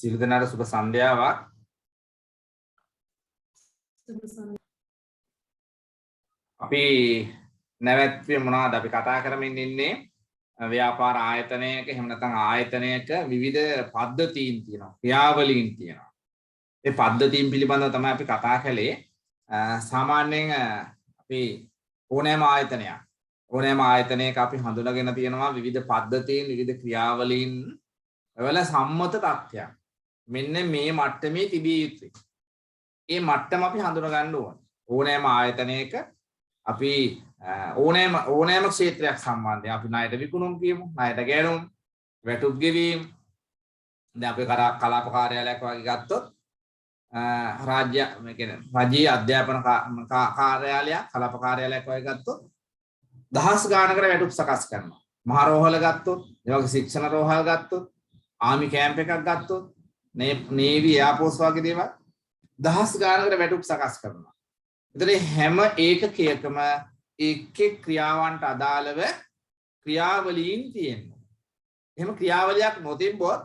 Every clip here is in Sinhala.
සියලු දෙනාට සුබ සන්ධ්‍යාවක්. අපි නැවැත්වීම මොනවද අපි කතා කරමින් ඉන්නේ ව්‍යාපාර ආයතනයක එහෙම නැත්නම් ආයතනයක විවිධ පද්ධතීන් තියෙනවා ක්‍රියාවලීන් තියෙනවා. ඒ පද්ධතීන් පිළිබඳව තමයි අපි කතා කළේ. සාමාන්‍යයෙන් අපි ඕනෑම ආයතනයක අපි හඳුනාගෙන තියෙනවා විවිධ පද්ධතීන් විවිධ ක්‍රියාවලීන් වල සම්මත තත්ත්වයක්. මෙන්න මේ මට්ටමේ තිබිය යුතුයි. මේ මට්ටම අපි හඳුනා ගන්න ඕන. ඕනෑම ආයතනයක අපි ඕනෑම ක්ෂේත්‍රයක් සම්බන්ධයෙන් අපි ණයට විකුණුම් කියමු, ණයට ගැනුම්, වැටුප් ගෙවීම. දැන් අපි කලාප කාර්යාලයක් වගේ ගත්තොත් රාජ්‍ය අධ්‍යාපන කාර්යාලයක්, කලාප කාර්යාලයක් වගේ ගත්තොත් දහස් ගානකට වැටුප් සකස් කරනවා. මහ රෝහල ගත්තොත්, ඒ වගේ ශික්ෂණ රෝහල් ගත්තොත්, ආමි කැම්ප් එකක් ගත්තොත්, නේවි එයාර්ෆෝස් වගේ දේවල් දහස් ගානකට වැටුප් සකස් කරනවා. ඒතර හැම ඒකකයකම එක් ක්‍රියාවන්ට අදාළව ක්‍රියාවලීන් තියෙනවා. එහෙම ක්‍රියාවලියක් නොතිබ්බොත්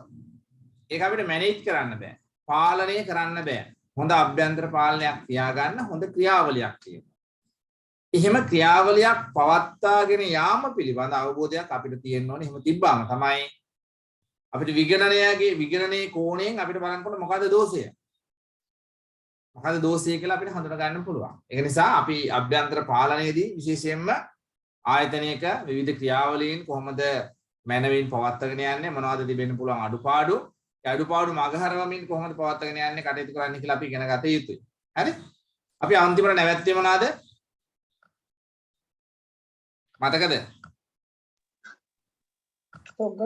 ඒක අපිට මැනේජ් කරන්න බෑ. පාලනය කරන්න බෑ. හොඳ අභ්‍යන්තර පාලනයක් තියාගන්න හොඳ ක්‍රියාවලියක් තියෙනවා. එහෙම ක්‍රියාවලියක් පවත්වාගෙන යාම පිළිබඳ අවබෝධයක් අපිට තියෙන්න ඕනේ. එහෙම තිබ්බාම තමයි අපිට විගණනයේ කෝණයෙන් අපිට බලනකොට මොකද්ද දෝෂය? මොකද්ද දෝෂය කියලා අපිට හඳුනා ගන්න පුළුවන්. ඒක නිසා අපි අභ්‍යන්තර පාලනයේදී විශේෂයෙන්ම ආයතනයක විවිධ ක්‍රියාවලීන් කොහොමද මැනවින් පවත්වාගෙන යන්නේ, මොනවද තිබෙන්න පුළුවන් අඩුපාඩු, ඒ අඩුපාඩු මගහරවමින් කොහොමද පවත්වාගෙන යන්නේ කටයුතු කරන්න කියලා අපි ඉගෙන ගත යුතුයි. හරි? අපි අන්තිමට නැවැත්වීම මොනවාද? මතකද? තොග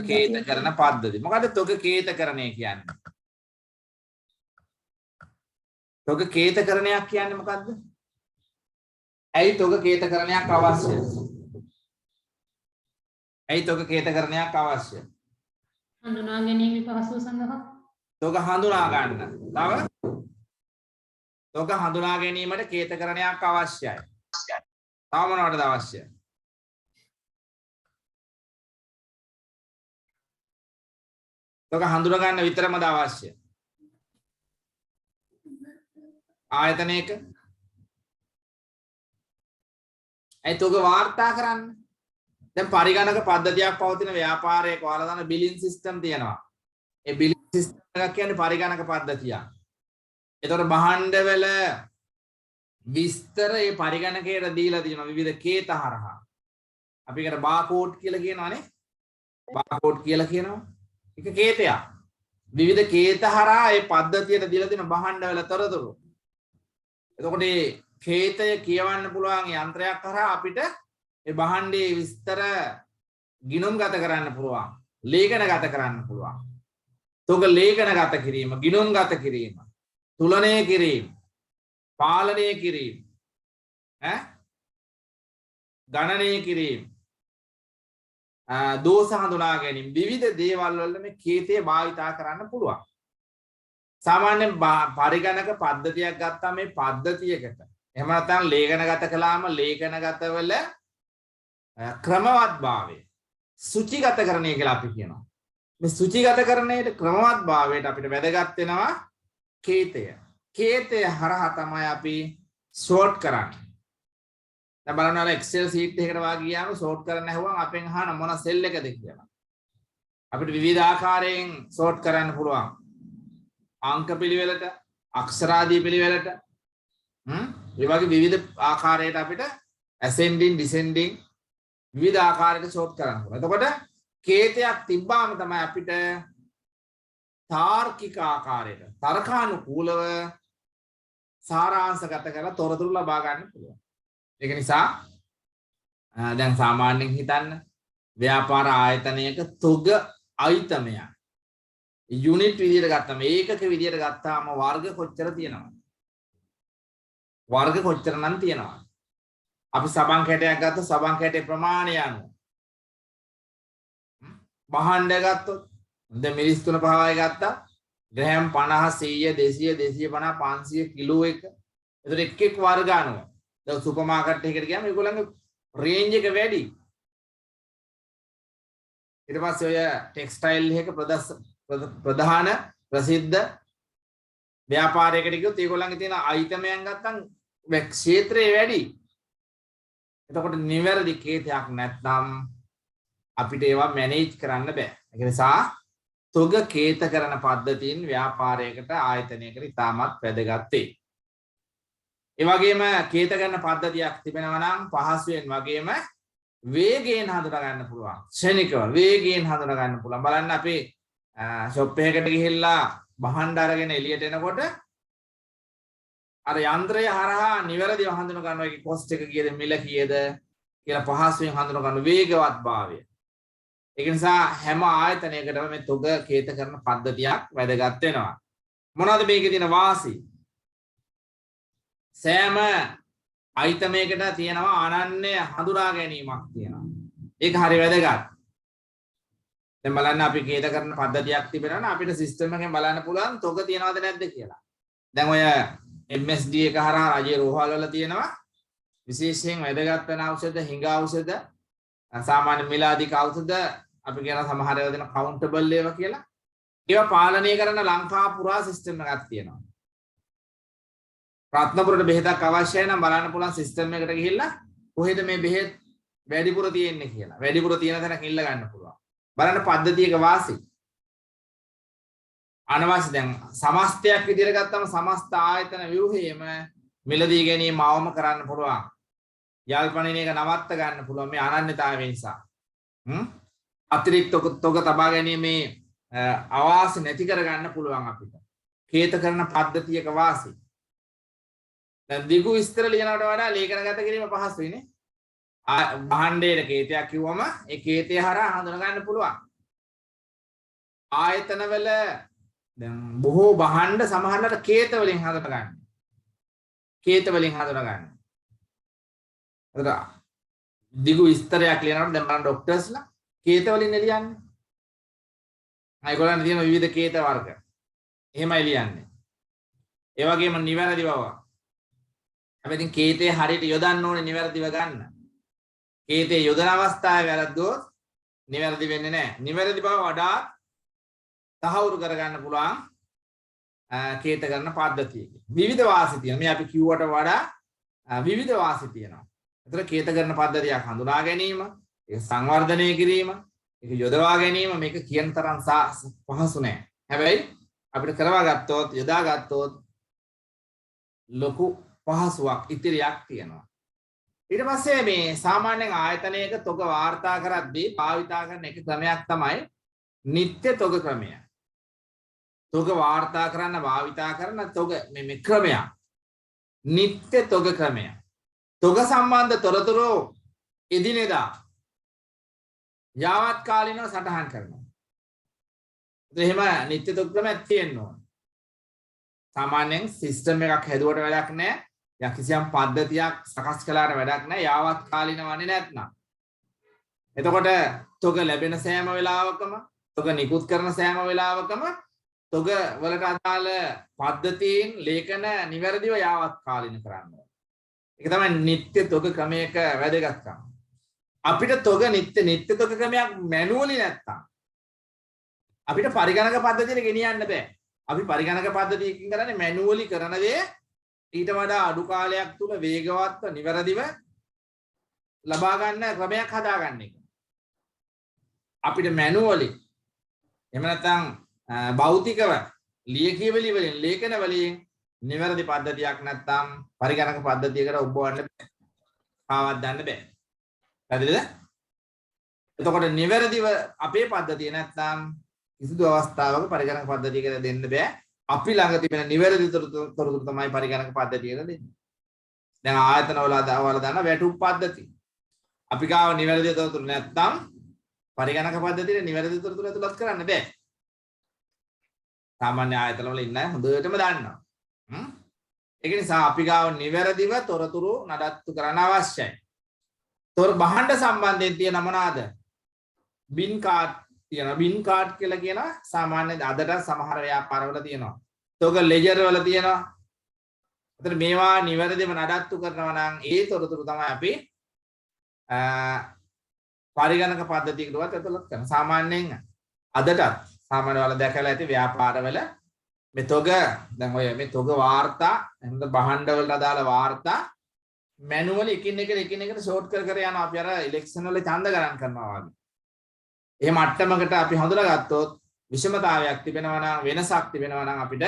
කේතකරණ පද්ධති. මොකද්ද තොග කේතකරණය කියන්නේ? තොග කේතකරණයක් කියන්නේ මොකද්ද? ඇයි තොග කේතකරණයක් අවශ්‍ය? ඇයි තොග කේතකරණයක් අවශ්‍ය? හඳුනා ගැනීම පහසුව සඳහා. තොග හඳුනා ගන්න. තව තොග හඳුනා ගැනීමට කේතකරණයක් අවශ්‍යයි. තව මොනවටද අවශ්‍ය? තොග හඳුනා ගන්න විතරමද අවශ්‍ය? ආයතනයක ඒ තොග වාර්තා කරන්න. දැන් පරිගණක පද්ධතියක් පවතින ව්‍යාපාරයක ඔයාලා දන්න බිලින් සිස්ටම් තියෙනවා. ඒ බිලින් සිස්ටම් එක කියන්නේ පරිගණක පද්ධතියක්. ඒතකොට භාණ්ඩවල විස්තර ඒ පරිගණකයට දීලා තියෙනවා විවිධ කේත හරහා. අපි ඒකට බාකෝඩ් කියලා කියනවානේ. බාකෝඩ් කියලා කියනවා. ඒක කේතයක්. විවිධ කේත හරහා ඒ පද්ධතියට දීලා තියෙන භාණ්ඩවල තොරතුරු. එතකොට මේ කේතය කියවන්න පුළුවන් යන්ත්‍රයක් කරා අපිට ඒ භාණ්ඩයේ විස්තර ගිණුම්ගත කරන්න පුළුවන්, ලේඛනගත කරන්න පුළුවන්. තොග ලේඛනගත කිරීම, ගිණුම්ගත කිරීම, තුලනය කිරීම, පාලනය කිරීම, ගණනය කිරීම, දෝෂ හඳුනා ගැනීම, විවිධ දේවල් වල මේ කේතය භාවිතා කරන්න පුළුවන්. සාමාන්‍ය පරිගණක පද්ධතියක් ගත්තාම මේ පද්ධතියකට එහෙම නැත්නම් ලේඛනගත කළාම ලේඛනගතවල ක්‍රමවත්භාවය සුචිගතකරණය කියලා අපි කියනවා. මේ සුචිගතකරණයේ ක්‍රමවත්භාවයට අපිට වැදගත් වෙනවා කේතය. කේතය හරහා තමයි අපි සෝට් කරන්නේ. දැන් බලන්න Excel sheet එකකට වාගේ ගියාම සෝට් කරන්න හැවුවම අපෙන් අහන මොන සෙල් එකද කියලා. අපිට විවිධ ආකාරයෙන් සෝට් කරන්න පුළුවන්. අංක පිළිවෙලට, අක්ෂරාදී පිළිවෙලට, ඒ වගේ විවිධ ආකාරයට අපිට ascending descending විවිධ ආකාරයකට සෝට් කරන්න පුළුවන්. එතකොට කේතයක් තිබ්බාම තමයි අපිට තාර්කික ආකාරයට, තර්කානුකූලව සාරාංශගත කරලා තොරතුරු ලබා ගන්න පුළුවන්. ඒක නිසා දැන් සාමාන්‍යයෙන් හිතන්න ව්‍යාපාර ආයතනයක තොග අයිතමයක් යුනිට් විදියට ගත්තම ඒකක විදියට ගත්තාම වර්ග කොච්චර තියෙනවද? වර්ග කොච්චර නම් තියෙනවද? අපි සබන් කැටයක් ගත්තොත් සබන් කැටේ ප්‍රමාණය අනුව භාණ්ඩ ගත්තොත් දැන් මිරිස් 3-5යි ගත්තා ග්‍රෑම් 50 100 200 250 500 කිලෝ එක. ඒතර එක් වර්ග අනුව දැන් සුපර් මාකට් එකකට ගියාම ඒගොල්ලන්ගේ රේන්ජ් එක වැඩි. ඊට පස්සේ ඔය ටෙක්ස්ටයිල් එකක ප්‍රධාන ප්‍රසිද්ධ ව්‍යාපාරයකට ගියොත් ඒගොල්ලන්ගේ තියෙන අයිතමයන් ගත්තම් ක්ෂේත්‍රයේ වැඩි. එතකොට නිවැරදි කේතයක් නැත්නම් අපිට ඒවා මැනේජ් කරන්න බෑ. ඒ නිසා තොග කේත කරන පද්ධතියින් ව්‍යාපාරයකට ආයතනයකට ඉතාමත් වැදගත් වේ. ඒ වගේම කේත කරන පද්ධතියක් තිබෙනවා නම් පහසුවෙන් වගේම වේගයෙන් හඳුනා ගන්න පුළුවන්. ක්ෂණිකව වේගයෙන් හඳුනා ගන්න පුළුවන්. බලන්න අපි ෂොප් එකකට ගිහිල්ලා භාණ්ඩ අරගෙන එළියට එනකොට අර යන්ත්‍රය හරහා නිවැරදිව හඳුනා ගන්නවා. ඒකේ කොස්ට් එක කීයද, මිල කීයද කියලා පහසුවෙන් හඳුනා ගන්න වේගවත්භාවය. ඒක නිසා හැම ආයතනයකටම මේ තොග කේත කරන පද්ධතියක් වැදගත් වෙනවා. මොනවද මේකේ තියෙන වාසි? සෑම අයිතමයකට තියෙනවා අනන්‍ය හඳුනා ගැනීමක් තියෙනවා. ඒක හරි වැදගත්. දැන් බලන්න අපි කේත කරන පද්ධතියක් තිබෙනවා නම් අපිට සිස්ටම් එකෙන් බලන්න පුළුවන් තොග තියනවද නැද්ද කියලා. දැන් ඔය MSD එක හරහා රජයේ රෝහල් වල තියෙනවා විශේෂයෙන් වැදගත් වෙන ඖෂධ, හිඟ ඖෂධ, සාමාන්‍ය මිල අධික ඖෂධ අපි කියන සමහර ඒවා දෙන කවුන්ටබල් ඒවා කියලා. ඒවා පාලනය කරන ලංකා පුරා සිස්ටම් එකක් තියෙනවා. රත්නපුරට බෙහෙතක් අවශ්‍යයි නම් බලන්න පුළුවන් සිස්ටම් එකට ගිහිල්ලා කොහෙද මේ බෙහෙත් වැඩිපුර තියෙන්නේ කියලා. වැඩිපුර තියෙන තැනක ඉල්ල ගන්න පුළුවන්. බලන්න පද්ධතියක වාසි. අනවශ්‍ය දැන් සමස්තයක් විදිහට ගත්තම සමස්ත ආයතන ව්‍යුහයේම මිලදී ගැනීම අවම කරන්න පුළුවන්. යල්පණින එක නවත්ත ගන්න පුළුවන් මේ අනන්‍යතාවය නිසා. අතිරික්ත තොග තබා ගැනීමේ අවාසි නැති කර ගන්න පුළුවන් අපිට. කේත කරන පද්ධතියක වාසි. දැන් දිගු විස්තර ලියනවට වඩා ලේඛනගත කිරීම පහසුයිනේ. භාණ්ඩයේ කේතයක් කිව්වම ඒ කේතය හරහා හඳුනා ගන්න පුළුවන්. ආයතනවල දැන් බොහෝ භාණ්ඩ සමහරවිට කේත වලින් හඳුනා ගන්න. කේත වලින් හඳුනා ගන්න. අද දිගු විස්තරයක් ලියනකොට දැන් බලන්න ડોක්ටර්ස්ලා කේත වලින් ලියන්නේ. ඒගොල්ලන් තියෙන විවිධ කේත වර්ග. එහෙමයි ලියන්නේ. ඒ වගේම නිවැරදි බව. අපි ඉතින් කේතේ හරියට යොදන්න ඕනේ නිවැරදිව ගන්න. කේතේ යොදන අවස්ථාවේ වැරද්දොත් නිවැරදි වෙන්නේ නැහැ. නිවැරදි බව වඩා තහවුරු කරගන්න පුළුවන් කේත කරන පද්ධතියක. විවිධ වාසි තියෙනවා. මේ අපි කිව්වට වඩා විවිධ වාසි තියෙනවා. ඒතර කේත කරන පද්ධතියක් හඳුනා ගැනීම, ඒක සංවර්ධනය කිරීම, ඒක යොදවා ගැනීම මේක කියන තරම් පහසු නෑ. හැබැයි අපිට කරවා ගත්තොත්, යොදා ගත්තොත් ලොකු පහසුවක් ඉතිරියක් තියෙනවා. ඊට පස්සේ මේ සාමාන්‍යයෙන් ආයතනයක තොග වාර්තා කරද්දී භාවිතා කරන එක ක්‍රමයක් තමයි නිත්‍ය තොග ක්‍රමය. තොග වාර්තා කරන්න භාවිතා කරන තොග මේ ක්‍රමයක්. නිත්‍ය තොග ක්‍රමය. තොග සම්බන්ධ තොරතුරු එදිනෙදා යාවත් කාලිනව සටහන් කරනවා. එහෙම නිත්‍ය තොග ක්‍රමයක් තියෙන්න ඕන. සාමාන්‍යයෙන් සිස්ටම් එකක් හැදුවට වැඩක් නැහැ. යා කිසියම් පද්ධතියක් සකස් කළාට වැඩක් නැහැ. යාවත් කාලින වන්නේ නැත්නම්. එතකොට තොග ලැබෙන සෑම වෙලාවකම, තොග නිකුත් කරන සෑම වෙලාවකම තොග වලට අදාළ පද්ධතීන් ලේඛන නිවැරදිව යාවත් කාලින කරන්න ඕනේ. ඒක තමයි නිත්‍ය තොග ක්‍රමයක වැදගත්කම. අපිට තොග නිත්‍ය තොග ක්‍රමයක් මැනුවලි නැත්තම් අපිට පරිගණක පද්ධතියට ගෙනියන්න බෑ. අපි පරිගණක පද්ධතියකින් කරන්නේ මැනුවලි කරන දේ ඊට වඩා අඩු කාලයක් තුල වේගවත්ව නිවැරදිව ලබා ගන්න ක්‍රමයක් හදා ගන්න එක. අපිට මැනුවලි එහෙම නැත්නම් භෞතිකව ලියකියවිලි වලින් ලේඛන වලින් නිවැරදි පද්ධතියක් නැත්නම් පරිගණක පද්ධතියකට ඔබවන්න බෑ. පාවත් දාන්න බෑ. හරිද? එතකොට නිවැරදිව අපේ පද්ධතිය නැත්නම් කිසිදු අවස්ථාවක පරිගණක පද්ධතියකට දෙන්න බෑ. අපි ළඟ තිබෙන නිවැරදි තොරතුරු තමයි පරිගණක පද්ධතියකට දෙන්නේ. දැන් ආයතන වල දාන වැටුප් පද්ධතිය. අපි ගාව නිවැරදි තොරතුරු නැත්නම් පරිගණක පද්ධතියේ නිවැරදි තොරතුරු ඇතුළත් කරන්න බෑ. සාමාන්‍ය ආයතන වල ඉන්න අය හොඳටම දන්නවා. ඒක නිසා අපි ගාව නිවැරදිව තොරතුරු නඩත්තු කරන්න අවශ්‍යයි. භාණ්ඩ සම්බන්ධයෙන් තියෙන මොනවාද? බින් කාඩ් තියෙනවා. බින් කාඩ් කියලා කියන සාමාන්‍ය අදට සමහර ව්‍යාපාරවල තියෙනවා. තොග ලෙජර් වල තියෙනවා. ඒතර මේවා නිවැරදිව නඩත්තු කරනවා නම් ඒ තොරතුරු තමයි අපි පරිගණක පද්ධතියකටවත් ඇතුළත් කරන. සාමාන්‍යයෙන් අදටත් සාමාන්‍ය වල දැකලා ඇති ව්‍යාපාරවල මේ තොග දැන් ඔය මේ තොග වාර්තා එහෙනම් භාණ්ඩ වලට අදාළ වාර්තා මැනුවලි එකින් එකට ෂෝට් කර යනවා. අපි අර ඉලෙක්ෂන් වල ඡන්ද ගණන් කරනවා වගේ. ඒ මට්ටමකට අපි හඳුනාගත්තොත් විෂමතාවයක් තිබෙනවා නම් වෙනසක් තිබෙනවා නම් අපිට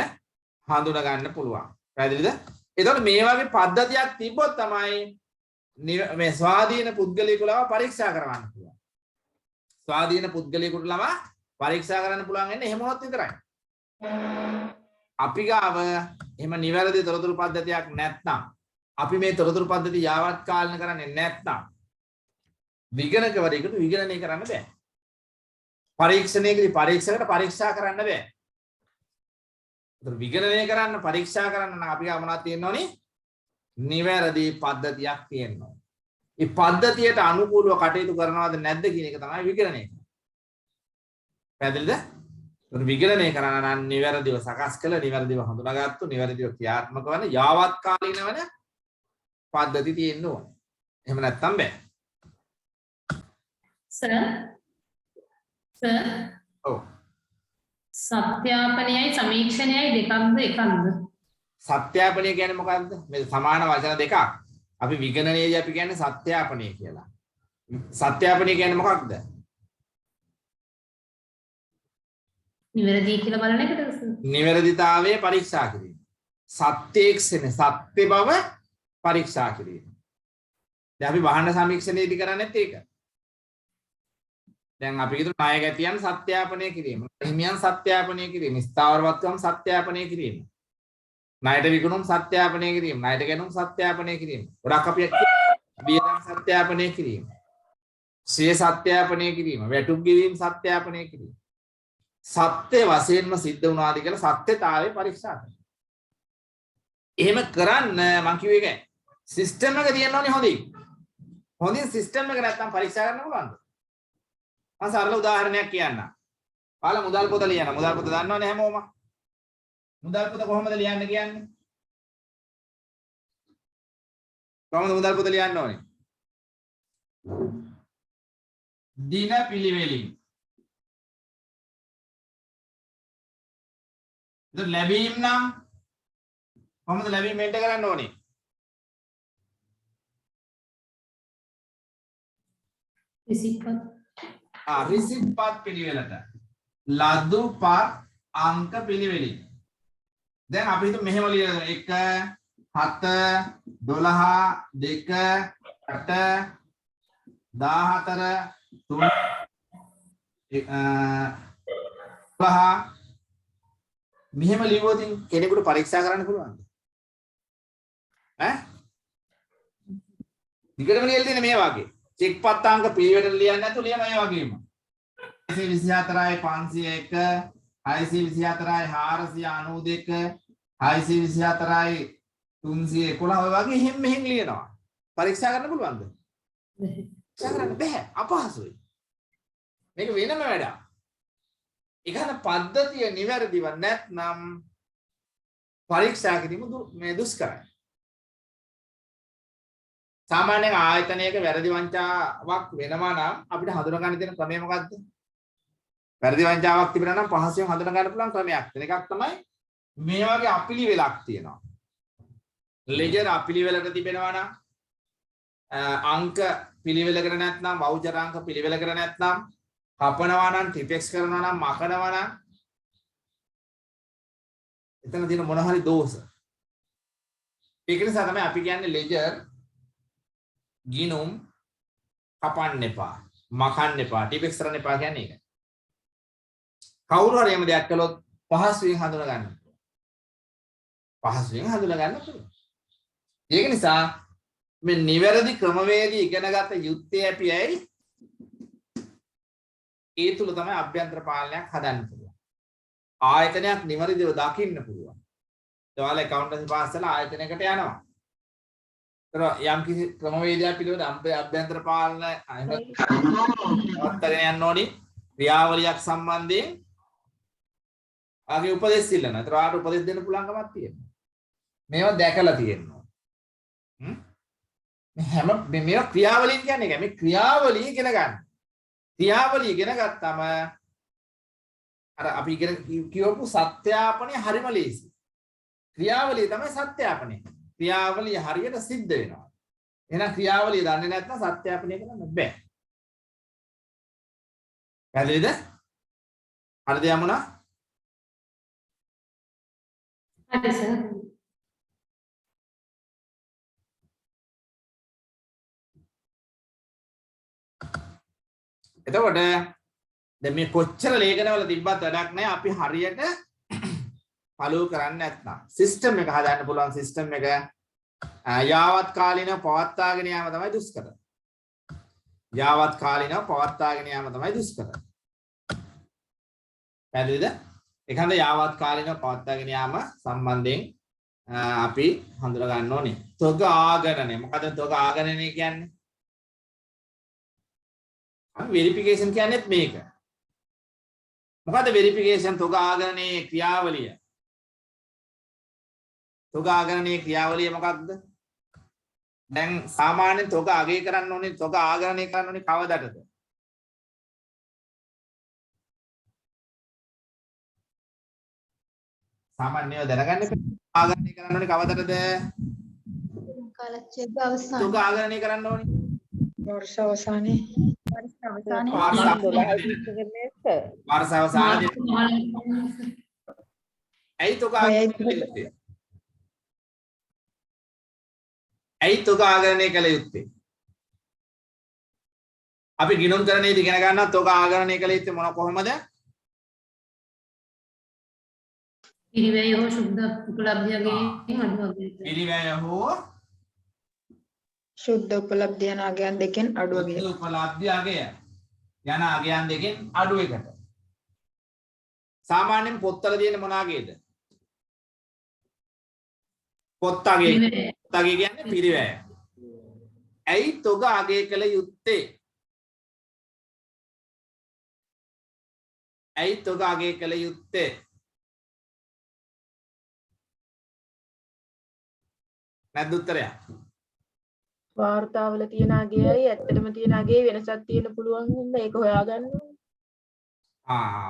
හඳුනා ගන්න පුළුවන්. පැහැදිලිද? එතකොට මේ වගේ පද්ධතියක් තිබ්බොත් තමයි මේ ස්වාධීන පුද්ගලයෙකු ලව පරීක්ෂා කරවන්න පුළුවන්. ස්වාධීන පුද්ගලයෙකුට ලව පරීක්ෂා කරන්න පුළුවන් වෙන්නේ එහෙම වොත් විතරයි. අපි ගාව එහෙම නිවැරදි තොරතුරු පද්ධතියක් නැත්නම් අපි මේ තොරතුරු පද්ධතිය යාවත් කාලන කරන්නේ නැත්නම් විගණකවරයෙකුට විගණනය කරන්න බෑ. පරීක්ෂණයකදී පරීක්ෂකට පරීක්ෂා කරන්න බෑ. ඒතර විගණනය කරන්න පරීක්ෂා කරන්න නම් අපි ගාව මොනවද තියෙන්න ඕනේ? නිවැරදි පද්ධතියක් තියෙන්න ඕනේ. මේ පද්ධතියට අනුකූලව කටයුතු කරනවද නැද්ද කියන එක තමයි විගණනය කරන්නේ. පැහැදිලිද? ඒතර විගණනය කරන්න නම් නිවැරදිව සකස් කළ, නිවැරදිව හඳුනාගත්තු, නිවැරදිව ක්‍රියාත්මක වන, යාවත් කාලීන වන පද්ධති තියෙන්න ඕනේ. එහෙම නැත්නම් බෑ. සර් ඔව්. සත්‍යාපනයයි සමීක්ෂණයයි දෙකක්ද එකක්ද? සත්‍යාපනය කියන්නේ මොකක්ද? මේ සමාන වචන දෙකක්. අපි විගණනයේදී අපි කියන්නේ සත්‍යාපනය කියලා. සත්‍යාපනය කියන්නේ මොකක්ද? නිවැරදි කියලා බලන එකද සර්? නිවැරදිතාවය පරීක්ෂා කිරීම. සත්‍යක්ෂණ සත්‍ය බව පරීක්ෂා කිරීම. දැන් අපි භාණ්ඩ සමීක්ෂණයේදී කරන්නේත් ඒක. දැන් අපි හිතමු ණය ගැතියන් සත්‍යාපනය කිරීම, හිමියන් සත්‍යාපනය කිරීම, ස්ථාවර වස්තුන් සත්‍යාපනය කිරීම, ණයට විකුණුම් සත්‍යාපනය කිරීම, ණයට ගැනුම් සත්‍යාපනය කිරීම. ගොඩක් අපි වියදම් සත්‍යාපනය කිරීම, සිය සත්‍යාපනය කිරීම, වැටුප් ගෙවීම සත්‍යාපනය කිරීම. සත්‍ය වශයෙන්ම සිද්ධ වුණාද කියලා සත්‍යතාවය පරීක්ෂා කරනවා. එහෙම කරන්න මම කිව්වේ ඒක සිස්ටම් එක තියෙන්න ඕනේ හොඳින්. හොඳින් සිස්ටම් එක නැත්තම් පරීක්ෂා කරන්න පුළුවන්ද? මම සරල උදාහරණයක් කියන්නම්. ඔයාලා මුදල් පොත ලියන. මුදල් පොත දන්නවනේ හැමෝම. මුදල් පොත කොහොමද ලියන්න කියන්නේ? කොහොමද මුදල් පොත ලියන්න ඕනේ? දින පිළිවෙලින්. ඉතින් ලැබීම් නම් කොහොමද ලැබීම් මෙන්ට කරන්න ඕනේ? රිසිප්ට් රිසිප්ට් පත් පිළිවෙලට ලදු පත් අංක පිළිවෙලින්. දැන් අපි හිතමු මෙහෙම ලියලා 1 7 12 2 8 14 3 මෙහෙම ලියුවොත් කෙනෙකුට පරීක්ෂා කරන්න පුළුවන්ද? ඈ? දිගටම ලියලා තියෙන මේ වගේ. චෙක් පත් අංක පිළිවෙලට ලියන්නේ නැතු ලියන ඒ වගේම. 624යි 501 624යි 492 624යි 311 ඔය වගේ එහෙම මෙහෙම ලියනවා. පරීක්ෂා කරන්න පුළුවන්ද? පරීක්ෂා කරන්න බෑ. අපහසුයි. මේක වෙනම වැඩක්. ඒකන පද්ධතිය නිවැරදිව නැත්නම් පරීක්ෂා කිරීම මේ දුෂ්කරයි. සාමාන්‍යයෙන් ආයතනයක වැරදි වංචාවක් වෙනවා නම් අපිට හඳුනා ගන්න තියෙන ක්‍රමය මොකක්ද? වැරදි වංචාවක් තිබුණා නම් පහසුවෙන් හඳුනා ගන්න පුළුවන් ක්‍රමයක්. එකක් තමයි මේ වගේ අපිලිවෙලක් තියෙනවා. ලෙජර් අපිලිවෙලක තිබෙනවා නම් අංක පිළිවෙලකට නැත්නම් වවුචර් අංක පිළිවෙලකට නැත්නම් කපනවා නම් ටිපෙක්ස් කරනවා නම් මකනවා නම් එතන තියෙන මොන හරි දෝෂ. ඒක නිසා තමයි අපි කියන්නේ ලෙජර් ගිනුම් කපන්න එපා, මකන්න එපා, ටිපෙක්ස් කරන්න එපා කියන්නේ ඒක. කවුරු හරි එහෙම දෙයක් කළොත් පහසුවෙන් හඳුනා ගන්න. පහසුවෙන් හඳුනා ගන්න පුළුවන්. ඒක නිසා මේ නිවැරදි ක්‍රමවේදී ඉගෙනගත යුත්තේ අපි ඇයි? ඒ තුල තමයි අභ්‍යන්තර පාලනයක් හදන්න පුළුවන්. ආයතනයක් නිවැරදිව දකින්න පුළුවන්. ඒවාල ඇකවුන්ටන්සි පාස් කරලා ආයතනයකට යනවා. ඒතර යම් කිසි ක්‍රමවේදයක් පිළිබඳ අභ්‍යන්තර පාලන අත්තරගෙන යන්න ඕනි ක්‍රියාවලියක් සම්බන්ධයෙන් ආගේ උපදෙස් ඉල්ලනවා. ඒතර ආට උපදෙස් දෙන්න පුළුවන්කමක් තියෙනවා. මේවා දැකලා තියෙනවා. මේ හැම මේවා ක්‍රියාවලින් කියන්නේ ඒක. මේ ක්‍රියාවලිය ඉගෙන ගන්න. ක්‍රියාවලිය ඉගෙන ගත්තම අර අපි ඉගෙන කියවපු සත්‍යාපනය හරිම ලේසි. ක්‍රියාවලිය තමයි සත්‍යාපනය. ක්‍රියාවලිය හරියට සිද්ධ වෙනවා. එහෙනම් ක්‍රියාවලිය දන්නේ නැත්නම් සත්‍යාපනය කරන්න බෑ. පැහැදිලිද? හරිද යමුනා? හරි සර්. එතකොට දැන් මේ කොච්චර ලේඛනවල තිබ්බත් වැඩක් නැහැ අපි හරියට follow කරන්නේ නැත්නම් සිස්ටම් එක හදාන්න පුළුවන් සිස්ටම් එක යාවත් කාලිනව පවත්වාගෙන යාම තමයි දුෂ්කර. යාවත් කාලිනව පවත්වාගෙන යාම තමයි දුෂ්කර. පැහැදිලිද? ඒකන්ද යාවත් කාලිනව පවත්වාගෙන යාම සම්බන්ධයෙන් අපි හඳුනා ගන්න ඕනේ. තොග ආගණනය. මොකද තොග ආගණනය කියන්නේ? වෙරිෆිකේෂන් කියන්නේත් මේක. මොකද වෙරිෆිකේෂන් තොග ආගණනයේ ක්‍රියාවලිය. තොග ආගණනයේ ක්‍රියාවලිය මොකක්ද? දැන් සාමාන්‍යයෙන් තොග අගය කරන්න ඕනේ තොග ආගණනය කරන්න ඕනේ කවදටද? සාමාන්‍යව දැනගන්න ආගණනය කරන්න ඕනේ කවදටද? කාලච්ඡේද අවසන්. තොග ආගණනය කරන්න ඕනේ වර්ෂ අවසානයේ වර්ෂ අවසානයේදී. ඇයි තොග ආගණනය කළ යුත්තේ? ඇයි තොග ආගණනය කළ යුත්තේ? අපි ගිණුම් කරණයේදී ඉගෙන ගන්නවා තොග ආගණනය කළ යුත්තේ මොන කොහොමද? පිරිවැය හෝ ශුද්ධ උපලබ්ධියගේ අඩුවගේ. පිරිවැය හෝ ශුද්ධ උපලබ්ධිය යන අගයන් දෙකෙන් අඩු අගය. උපලබ්ධිය අගය යන අගයන් දෙකෙන් අඩු එකට. සාමාන්‍යයෙන් පොත්වල තියෙන මොන අගයද? පොත් අගය. පොත් අගය කියන්නේ පිරිවැය. ඇයි තොග අගය කළ යුත්තේ? ඇයි තොග අගය කළ යුත්තේ? නැද්ද උත්තරයක්? වාර්තාවල තියෙන අගයයි ඇත්තටම තියෙන අගේ වෙනසක් තියෙන්න පුළුවන් හින්දා ඒක හොයාගන්න ඕනේ.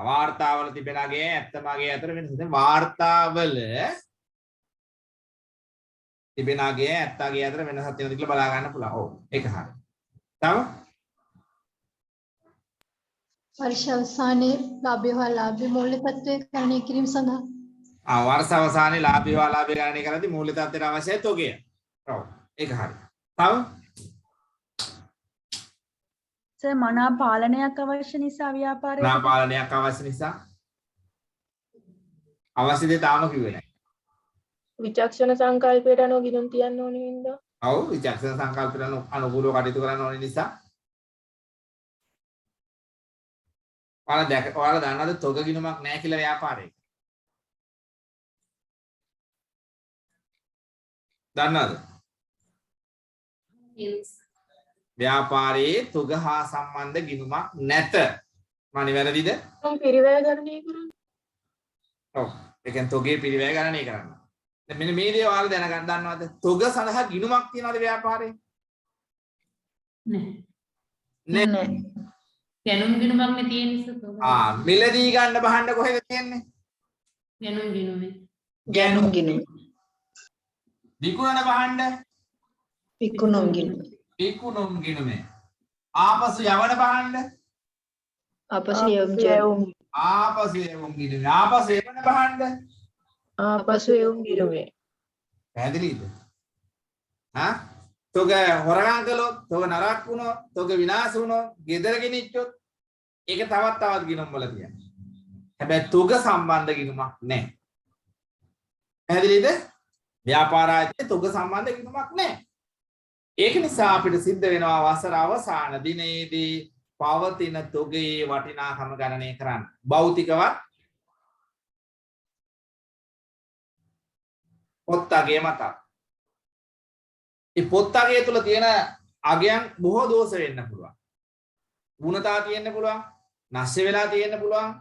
වාර්තාවල තිබෙන අගේ ඇත්තම අගේ අතර වෙනස. දැන් වාර්තාවල තිබෙන අගේ ඇත්ත අගේ අතර වෙනසක් තියෙනවද කියලා බලා ගන්න පුළුවන්. ඔව් ඒක හරියි. තව වර්ෂ අවසානයේ ලාභය හා ලාභය මූල්‍ය තත්ත්වය ගණනය කිරීම සඳහා වර්ෂ අවසානයේ ලාභය හා ලාභය ගණනය කරද්දී මූල්‍ය තත්ත්වයට අවශ්‍ය තොගය. ඔව් ඒක හරියි. තව සර් මනා පාලනයක් අවශ්‍ය නිසා ව්‍යාපාරයේ මනා පාලනයක් අවශ්‍ය නිසා අවශ්‍ය දේ තාම කිව්වේ නැහැ. විචක්ෂණ සංකල්පයට අනුව ගිණුම් තියන්න ඕනේ හින්දා. ඔව් විචක්ෂණ සංකල්පයට අනුකූලව කටයුතු කරන්න ඕන නිසා. ඔයාලා දන්නවද තොග ගිණුමක් නැහැ කියලා ව්‍යාපාරයක? දන්නවද? ව්‍යාපාරයේ තොග හා සම්බන්ධ ගිණුමක් නැත. මම නිවැරදිද? පිරිවැය ගණනය කරන්නේ. ඔව්. ඒ කියන්නේ තොගේ පිරිවැය ගණනය කරන්න. දැන් මෙන්න මේ දේ ඔයාලා දැනගන්න දන්නවද? තොග සඳහා ගිණුමක් තියනවද ව්‍යාපාරයේ? නැහැ. ගැනුම් ගිණුමක් නේ තියෙන්නේ. මිලදී ගන්න බහන්න කොහෙද තියෙන්නේ? ගැනුම් ගිණුමේ. ගැනුම් ගිණුම. විකුණන බහන්න විකුණුම් ගිණුම. විකුණුම් ගිණුමේ. ආපසු යවන බහන්න අපසු යොම් ආපසු යවුම් ගිණුමේ. ආපසු එවන බහන්න ආපසු යොම් ගිණුමේ. පැහැදිලිද? තොග හොරගම් කළොත්, තොග නරක් වුණොත්, තොග විනාශ වුණොත්, ගෙදර ගෙනිච්චොත් ඒක තවත් ගිණුම් වල තියෙනවා. හැබැයි තොග සම්බන්ධ ගිණුමක් නැහැ. පැහැදිලිද? ව්‍යාපාර ආයතනයේ තොග සම්බන්ධ ගිණුමක් නැහැ. ඒක නිසා අපිට සිද්ධ වෙනවා වසර අවසාන දිනේදී පවතින තොගේ වටිනාකම ගණනය කරන්න. භෞතිකවත් පොත් අගය මත. මේ පොත් අගය තුල තියෙන අගයන් බොහෝ දෝෂ වෙන්න පුළුවන්. වුණතා තියෙන්න පුළුවන්, නැස්ස වෙලා තියෙන්න පුළුවන්,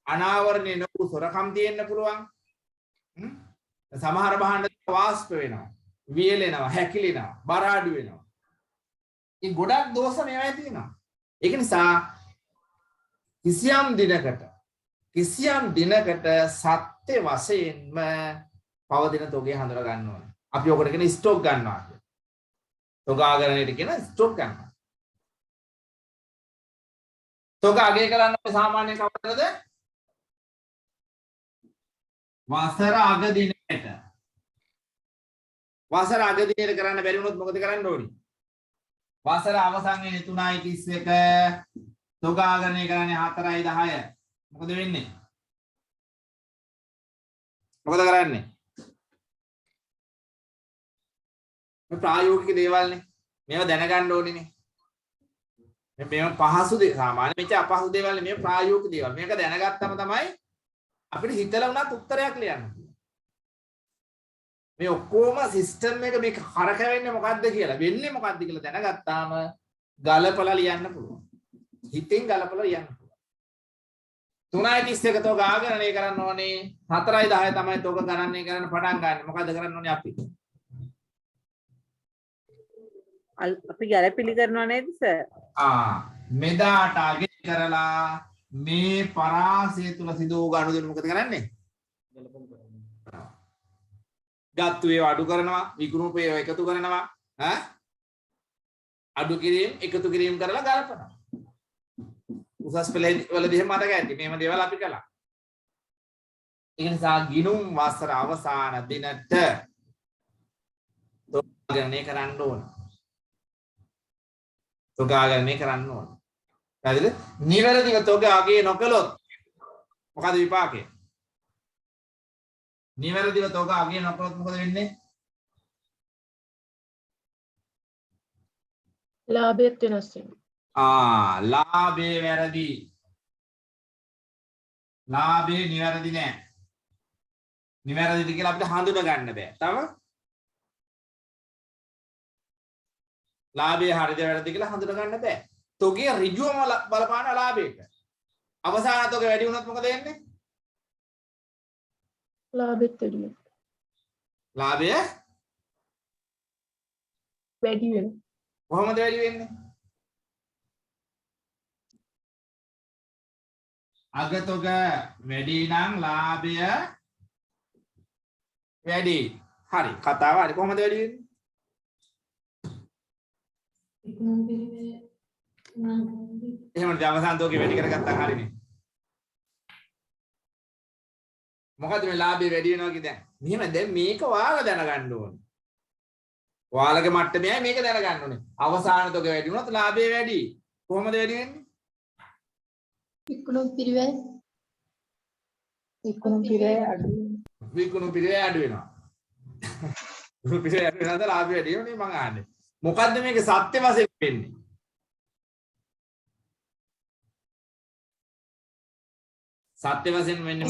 අනාවරණය නොවු සොරකම් තියෙන්න පුළුවන්. සමහර භාණ්ඩ වාෂ්ප වෙනවා, වියලෙනවා, හැකිලෙනවා, බර අඩු වෙනවා. මේ ගොඩක් දෝෂ මේවා තියෙනවා. ඒක නිසා කිසියම් දිනකට සත්‍ය වශයෙන්ම පවතින තොගේ හඳුනා ගන්න ඕනේ. අපි ඔකට කියන ස්ටොක් ගන්නවා කියලා. තොගාගරණයට කියන ස්ටොක් ගන්නවා. තොග අගය කරන්න සාමාන්‍ය කවදද? වසර අග දිනයට. වසර අග දිනයට කරන්න බැරි වුණොත් මොකද කරන්න ඕනේ? වසර අවසන් වෙන්නේ 3.31 තොගාගරණය කරන්නේ 4.10. මොකද වෙන්නේ? මොකද කරන්නේ? මේ ප්‍රායෝගික දේවල්නේ. මේවා දැනගන්න ඕනේනේ. මේවා පහසු දේ සාමාන්‍ය මෙච්ච අපහසු දේවල් නේ. මේ ප්‍රායෝගික දේවල්. මේක දැනගත්තම තමයි අපිට හිතලා උනත් උත්තරයක් ලියන්න. මේ ඔක්කොම සිස්ටම් එක මේක කරකැවෙන්නේ මොකද්ද කියලා, වෙන්නේ මොකද්ද කියලා දැනගත්තාම ගලපලා ලියන්න පුළුවන්. හිතෙන් ගලපලා ලියන්න පුළුවන්. 3.31 තෝග ආගණනය කරන්න ඕනේ. 4.10 තමයි තෝග ගණනය කරන්න පටන් ගන්න. මොකද්ද කරන්න ඕනේ අපි? අපි ගැළපිලි කරනවා නේද සර්? මෙදාට අගය කරලා මේ පරාසය තුල සිදු වූ ගනුදෙනු මොකද කරන්නේ? ගත්තු ඒවා අඩු කරනවා, විකුණුපු ඒවා එකතු කරනවා, අඩු කිරීම එකතු කිරීම කරලා ගලපනවා. උසස් පෙළ වලදී මතක ඇති මේව දේවල් අපි කළා. ඒ නිසා ගිණුම් වසර අවසාන දිනට තෝගාගණනය කරන්න ඕන. තෝගාගණනය කරන්න ඕන. හරිද? නිවැරදිව තෝග අගය නොකළොත් මොකද විපාකය? නිවැරදිව තෝග අගය නොකළොත් මොකද වෙන්නේ? ලාභයත් වෙනස් වෙනවා. ලාභේ වැරදි. ලාභේ නිවැරදි නෑ. නිවැරදිද කියලා අපිට හඳුනා ගන්න බෑ. තව ලාභේ හරිද වැරදිද කියලා හඳුනා ගන්න බෑ. තෝගේ ඍජුවම බලපාන ලාභයට. අවසාන තෝගේ වැඩි වුණොත් මොකද වෙන්නේ? ලාභෙත් වැඩි වෙනවා. ලාභය වැඩි වෙනවා. කොහොමද වැඩි වෙන්නේ? අගතොග වැඩි නම් ලාභය වැඩි. හරි. කතාව හරි. කොහොමද වැඩි වෙන්නේ? එහෙමද අවසාන තෝගේ වැඩි කරගත්තා හරිනේ. මොකද මේ ලාභය වැඩි වෙනවා කියන්නේ? මෙහෙම දැන් මේක ඔයාලා දැනගන්න ඕනේ. ඔයාලගේ මට්ටමේයි මේක දැනගන්න ඕනේ. අවසාන තෝගේ වැඩි වුණොත් ලාභය වැඩි. කොහොමද වැඩි වෙන්නේ? විකුණු පිරිවැය අඩු විකුණු පිරිවැය අඩු වෙනවා. විකුණු පිරිවැය අඩු වෙනවද ලාභය වැඩි වෙනවනේ මං අහන්නේ. මොකද්ද මේකේ සත්‍ය වශයෙන් වෙන්නේ? සත්‍ය වශයෙන් වෙන්නේ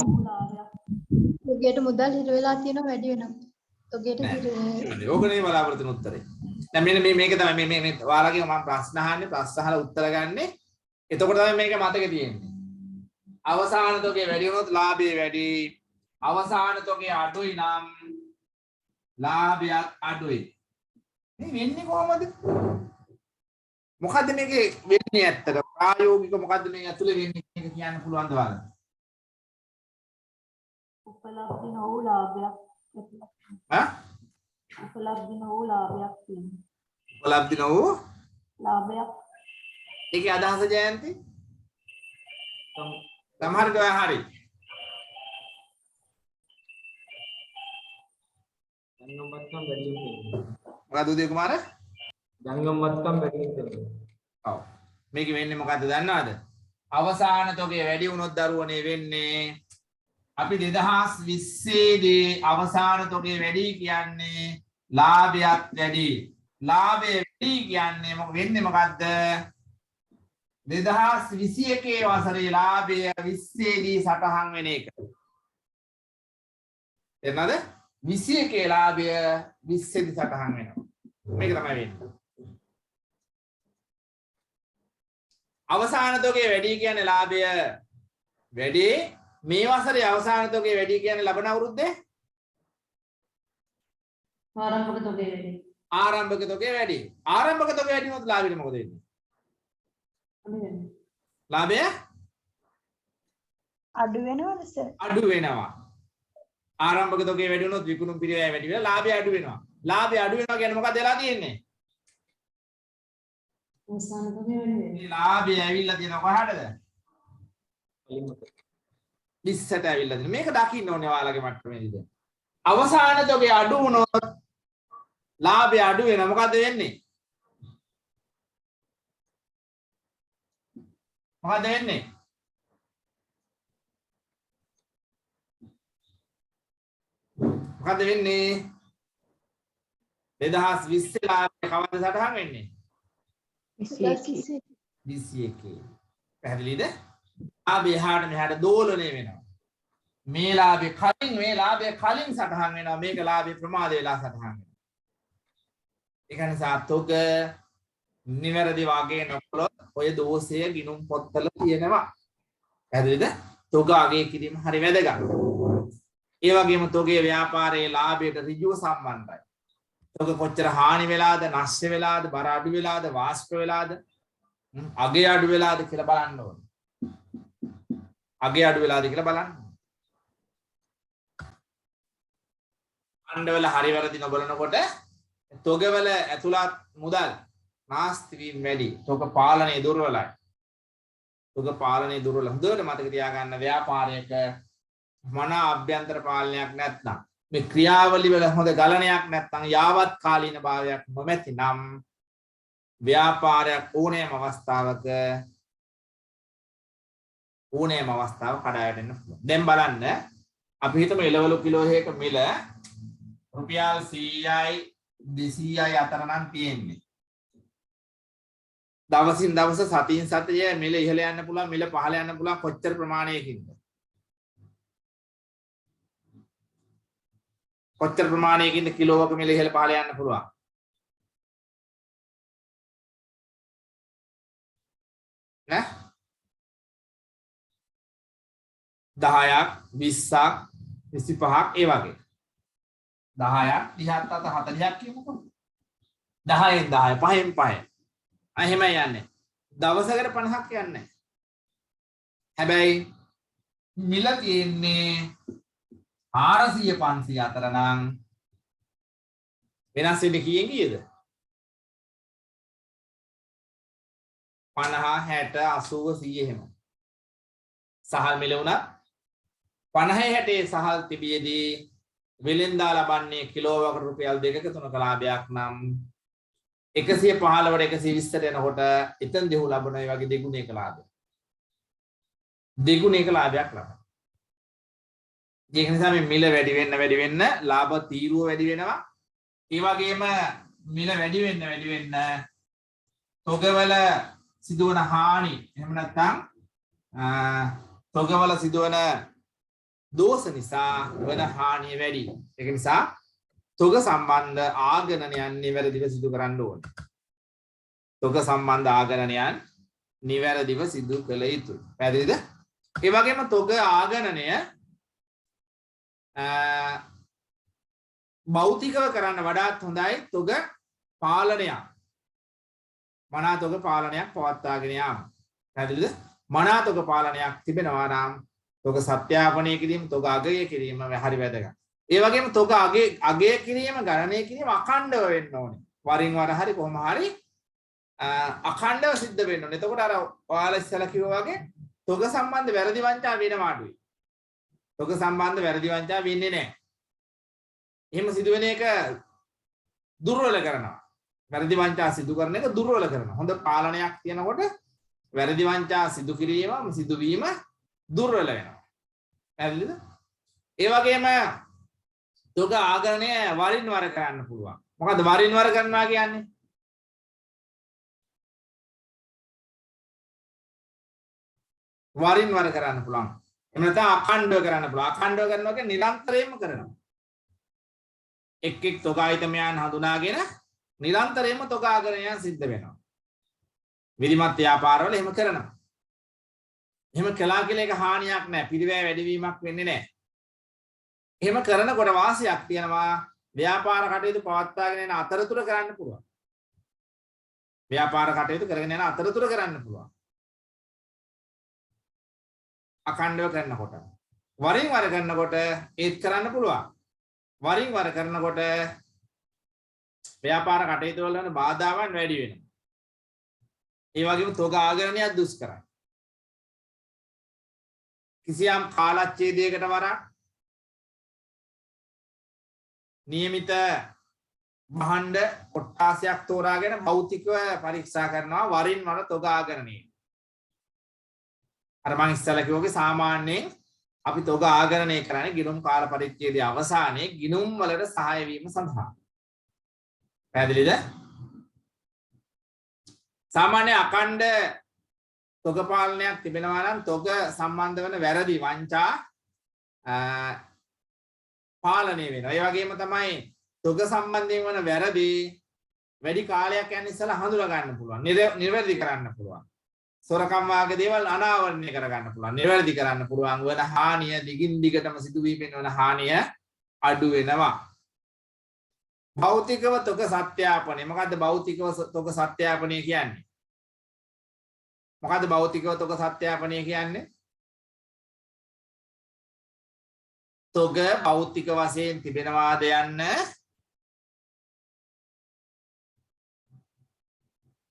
තොගයට මුදල් හිර වෙලා තියෙනවා වැඩි වෙනවා. තොගයට හිර ඕකනේ බලාපොරොත්තු වෙන උත්තරේ. දැන් මෙන්න මේක තමයි මේ ඔයාලගේ මම ප්‍රශ්න අහන්නේ ප්‍රශ්න අහලා උත්තර ගන්නෙ. එතකොට තමයි මේක මතක තියෙන්නේ. අවසාන තොගේ වැඩි වුණොත් ලාභය වැඩි. අවසාන තොගේ අඩුයි නම් ලාභයත් අඩුයි. මේ වෙන්නේ කොහොමද? මොකද්ද මේකේ වෙන්නේ ඇත්තට? ප්‍රායෝගික මොකද්ද මේ ඇතුලේ වෙන්නේ කියන එක කියන්න පුළුවන්ද ඔයාලට? උපලබ්ධ නොවු ලාභයක් උපලබ්ධ නොවු ලාභයක් තියෙනවා. උපලබ්ධ නොවු ලාභයක්. ඒකේ අදහස ජයන්ති? සමහරට ඔය හරි. ජංගමවත්කම් වැඩි වෙනවා. මොකද උදේ කුමාර? ජංගමවත්කම් වැඩි වෙනවා. ඔව්. මේක වෙන්නේ මොකද්ද දන්නවද? අවසාන තොගේ වැඩි වුණොත් දරුවනේ වෙන්නේ අපි 2020 දී අවසාන තොගේ වැඩි කියන්නේ ලාභයත් වැඩි. ලාභය වැඩි කියන්නේ වෙන්නේ මොකද්ද? 2021 වසරේ ලාභය 20 දී සටහන් වෙන එක. එන්නද? 21 ලාභය 20 දී සටහන් වෙනවා. මේක තමයි වෙන්නේ. අවසාන තොගේ වැඩි කියන්නේ ලාභය වැඩි. මේ වසරේ අවසාන තොගේ වැඩි කියන්නේ ලබන අවුරුද්දේ ආරම්භක තොගේ වැඩි. ආරම්භක තොගේ වැඩි. ආරම්භක තොගේ වැඩි වුණොත් ලාභෙට මොකද වෙන්නේ? ලාභය අඩු වෙනවද සර්? අඩු වෙනවා. ආරම්භක තොගේ වැඩි වුණොත් විකුණුම් පිරිවැය වැඩි වෙනවා. ලාභය අඩු වෙනවා. ලාභය අඩු වෙනවා කියන්නේ මොකක්ද වෙලා තියෙන්නේ? අවසාන තුනේ වෙන්නේ. මේ ලාභය ඇවිල්ලා තියෙන කොහටද? 20ට ඇවිල්ලා තියෙන. මේක දකින්න ඕනේ ඔයාලගේ මට්ටමේදී දැන්. අවසාන තොගේ අඩු වුණොත් ලාභය අඩු වෙනවා. මොකද වෙන්නේ? මොකද වෙන්නේ? මොකද වෙන්නේ? 2020 ලාභය කවද්ද සටහන් වෙන්නේ? 21. පැහැදිලිද? ලාභය එහාට මෙහාට දෝලණය වෙනවා. මේ ලාභය කලින් සටහන් වෙනවා. මේක ලාභය ප්‍රමාද වෙලා සටහන් වෙනවා. ඒක නිසා තොග නිවැරදි වාගේ නොකළොත් ඔය දෝෂය ගිනුම් පොත්වල තියෙනවා. පැහැදිලිද? තොග අගය කිරීම හරි වැදගත්. ඒ වගේම තොගේ ව්‍යාපාරයේ ලාභයට ඍජුව සම්බන්ධයි. තොග කොච්චර හානි වෙලාද, නැස්ස වෙලාද, බර අඩු වෙලාද, වාෂ්ප වෙලාද, අගය අඩු වෙලාද කියලා බලන්න ඕනේ. අගය අඩු වෙලාද කියලා බලන්න. අණ්ඩවල හරි වැරදි නොබලනකොට තොගවල ඇතුළත් මුදල් නාස්ති වීම වැඩි. තොග පාලනය දුර්වලයි. තොග පාලනය දුර්වල. හොඳට මතක තියාගන්න ව්‍යාපාරයක මන අභ්‍යන්තර පාලනයක් නැත්නම් මේ ක්‍රියාවලිය වල හොඳ ගලණයක් නැත්නම් යාවත් කාලීන භාවයක් නොමැති නම් ව්‍යාපාරයක් ඕනෑම අවස්ථාවක කඩා වැටෙන්න පුළුවන්. දැන් බලන්න අපි හිතමු එළවලු කිලෝ එකක මිල රුපියල් 100යි 200යි අතර නම් තියෙන්නේ. දවසින් දවස සතියින් සතිය මිල ඉහළ යන්න පුළුවන්, මිල පහළ යන්න පුළුවන් කොච්චර ප්‍රමාණයකින්ද? කොච්චර ප්‍රමාණයකින්ද කිලෝවක මිල ඉහළ පහළ යන්න පුළුවන්? ඈ 10ක් 20ක් 25ක් ඒ වගේ 10ක් 30ක් 40ක් කියමුකෝ. 10න් 10 5න් 5 එහෙම යන්නේ. දවසකට 50ක් යන්නේ. හැබැයි මිල තියෙන්නේ 400 500 අතර නම් වෙනස් වෙන්නේ කීයෙන් කීයද? 50 60 80 100 එහෙම. සහල් මිල උනත් 50 60 සහල් තිබියදී වෙලෙන්දා ලබන්නේ කිලෝවකට රුපියල් 2ක 3ක ලාභයක් නම් 115ට 120ට එනකොට එතන දෙහු ලබන ඒ වගේ දෙගුණයක ලාභයක්. දෙගුණයක ලාභයක් ලබනවා. ඒක නිසා මේ මිල වැඩි වෙන්න ලාභ තීරුව වැඩි වෙනවා. ඒ වගේම මිල වැඩි වෙන්න තොගවල සිදුවන හානි එහෙම නැත්නම් තොගවල සිදුවන දෝෂ නිසා වන හානිය වැඩි. ඒක නිසා තොග සම්බන්ධ ආගණනයන් නිවැරදිව සිදු කරන්න ඕනේ. තොග සම්බන්ධ ආගණනයන් නිවැරදිව සිදු කළ යුතුයි. පැහැදිලිද? ඒ වගේම තොග ආගණනය භෞතිකව කරන්න වඩාත් හොඳයි තොග පාලනයක්. මනා තොග පාලනයක් පවත්වාගෙන යාම. පැහැදිලිද? මනා තොග පාලනයක් තිබෙනවා නම් තොග සත්‍යාපනය කිරීම, තොග අගය කිරීම හරි වැදගත්. ඒ වගේම තොග අගය කිරීම, ගණනය කිරීම අඛණ්ඩව වෙන්න ඕනේ. වරින් වර හරි කොහොම හරි අඛණ්ඩව සිද්ධ වෙන්න ඕනේ. එතකොට අර ඔයාලා ඉස්සලා කිව්වා වගේ තොග සම්බන්ධ වැරදි වංචා වෙනවා අඩුයි. තොග සම්බන්ධ වැරදි වංචා වෙන්නේ නැහැ. එහෙම සිදුවෙන එක දුර්වල කරනවා. වැරදි වංචා සිදු කරන එක දුර්වල කරනවා. හොඳ පාලනයක් තියෙනකොට වැරදි වංචා සිදුවීම දුර්වල වෙනවා. පැහැදිලිද? ඒ වගේම තොග ආගණනය වරින් වර කරන්න පුළුවන්. මොකද්ද වරින් වර කරනවා කියන්නේ? වරින් වර කරන්න පුළුවන්. එහෙම නැත්නම් අඛණ්ඩව කරන්න පුළුවන්. අඛණ්ඩව කරනවා කියන්නේ නිරන්තරයෙන්ම කරනවා. එක් තොග ආයතනයන් හඳුනාගෙන නිරන්තරයෙන්ම තොග ආගණනයන් සිද්ධ වෙනවා. විධිමත් ව්‍යාපාරවල එහෙම කරනවා. එහෙම කළා කියලා ඒක හානියක් නැහැ. පිරිවැය වැඩිවීමක් වෙන්නේ නැහැ. එහෙම කරනකොට වාසියක් තියෙනවා. ව්‍යාපාර කටයුතු පවත්වාගෙන යන අතරතුර කරන්න පුළුවන්. ව්‍යාපාර කටයුතු කරගෙන යන අතරතුර කරන්න පුළුවන්. අඛණ්ඩව කරනකොට. වරින් වර කරනකොට ඒත් කරන්න පුළුවන්. වරින් වර කරනකොට ව්‍යාපාර කටයුතු වල වන බාධාවන් වැඩි වෙනවා. ඒ වගේම තොග ආගරණයක් දුෂ්කරයි. කිසියම් කාලච්ඡේදයකට වරක් නියමිත භාණ්ඩ කොට්ටාසයක් තෝරාගෙන භෞතිකව පරීක්ෂා කරනවා වරින් වර තොග ආගරණය. අර මම ඉස්සෙල්ලා කිව්වාගේ සාමාන්‍යයෙන් අපි තොග ආගරණය කරන්නේ ගිණුම් කාල පරිච්ඡේදයේ අවසානයේ ගිණුම් වලට සහාය වීම සඳහා. පැහැදිලිද? සාමාන්‍ය අඛණ්ඩ තොග පාලනයක් තිබෙනවා නම් තොග සම්බන්ධ වෙන වැරදි වංචා පාලනය වෙනවා. ඒ වගේම තමයි තොග සම්බන්ධයෙන් වන වැරදි වැඩි කාලයක් යන ඉස්සලා හඳුනා ගන්න පුළුවන්. නිවැරදි කරන්න පුළුවන්. සොරකම් වාගේ දේවල් අනාවරණය කර ගන්න පුළුවන්. නිවැරදි කරන්න පුළුවන්. වන හානිය දිගින් දිගටම සිදුවීමෙන් වන හානිය අඩු වෙනවා. භෞතිකව තොග සත්‍යාපනය. මොකද්ද භෞතිකව තොග සත්‍යාපනය කියන්නේ? මොකද්ද භෞතිකව තොග සත්‍යාපනය කියන්නේ? තොග භෞතික වශයෙන් තිබෙනවාද යන්න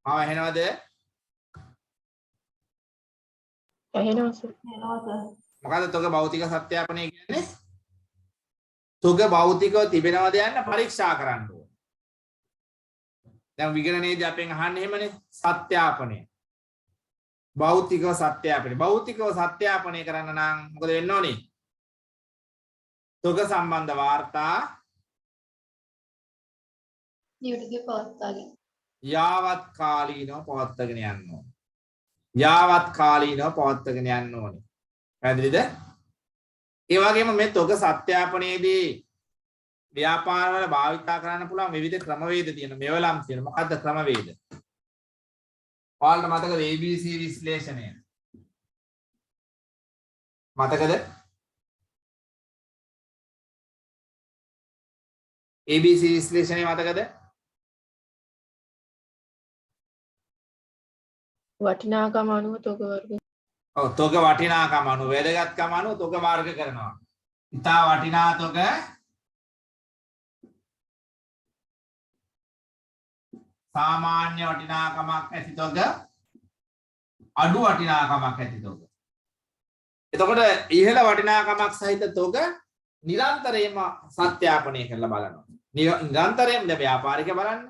එහෙනවද? ඇහෙනවා සර්. වෙනවා සර්. මොකද්ද තොග භෞතික සත්‍යාපනය කියන්නේ? තොග භෞතිකව තිබෙනවද යන්න පරීක්ෂා කරන්න ඕනේ. දැන් විගණනයේදී අපෙන් අහන්නේ එහෙමනේ සත්‍යාපනය. භෞතිකව සත්‍යාපනය. භෞතිකව සත්‍යාපනය කරන්න නම් මොකද වෙන්න ඕනේ? තොග සම්බන්ධ වාර්තා නිවැරදිව පවත්වාගෙන යාවත් කාලීනව පවත්වාගෙන යන්න ඕනේ. යාවත් කාලීනව පවත්වාගෙන යන්න ඕනේ. පැහැදිලිද? ඒ වගේම මේ තොග සත්‍යාපනයේදී ව්‍යාපාර වල භාවිතා කරන්න පුළුවන් විවිධ ක්‍රමවේද තියෙනවා. මෙවලම් තියෙනවා. මොකද්ද ක්‍රමවේද? ඔයාලට මතකද ABC විශ්ලේෂණය? මතකද? ABC විශ්ලේෂණය මතකද? වටිනාකම අනුව තොග වර්ග. ඔව් තොග වටිනාකම අනුව වැදගත්කම අනුව තොග වර්ග කරනවා. ඉතා වටිනා තොග සාමාන්‍ය වටිනාකමක් ඇති තොග අඩු වටිනාකමක් ඇති තොග. එතකොට ඉහළ වටිනාකමක් සහිත තොග නිරන්තරයෙන්ම සත්‍යාපනය කරලා බලනවා. නිරන්තරයෙන්ම ව්‍යාපාරික බලන්න.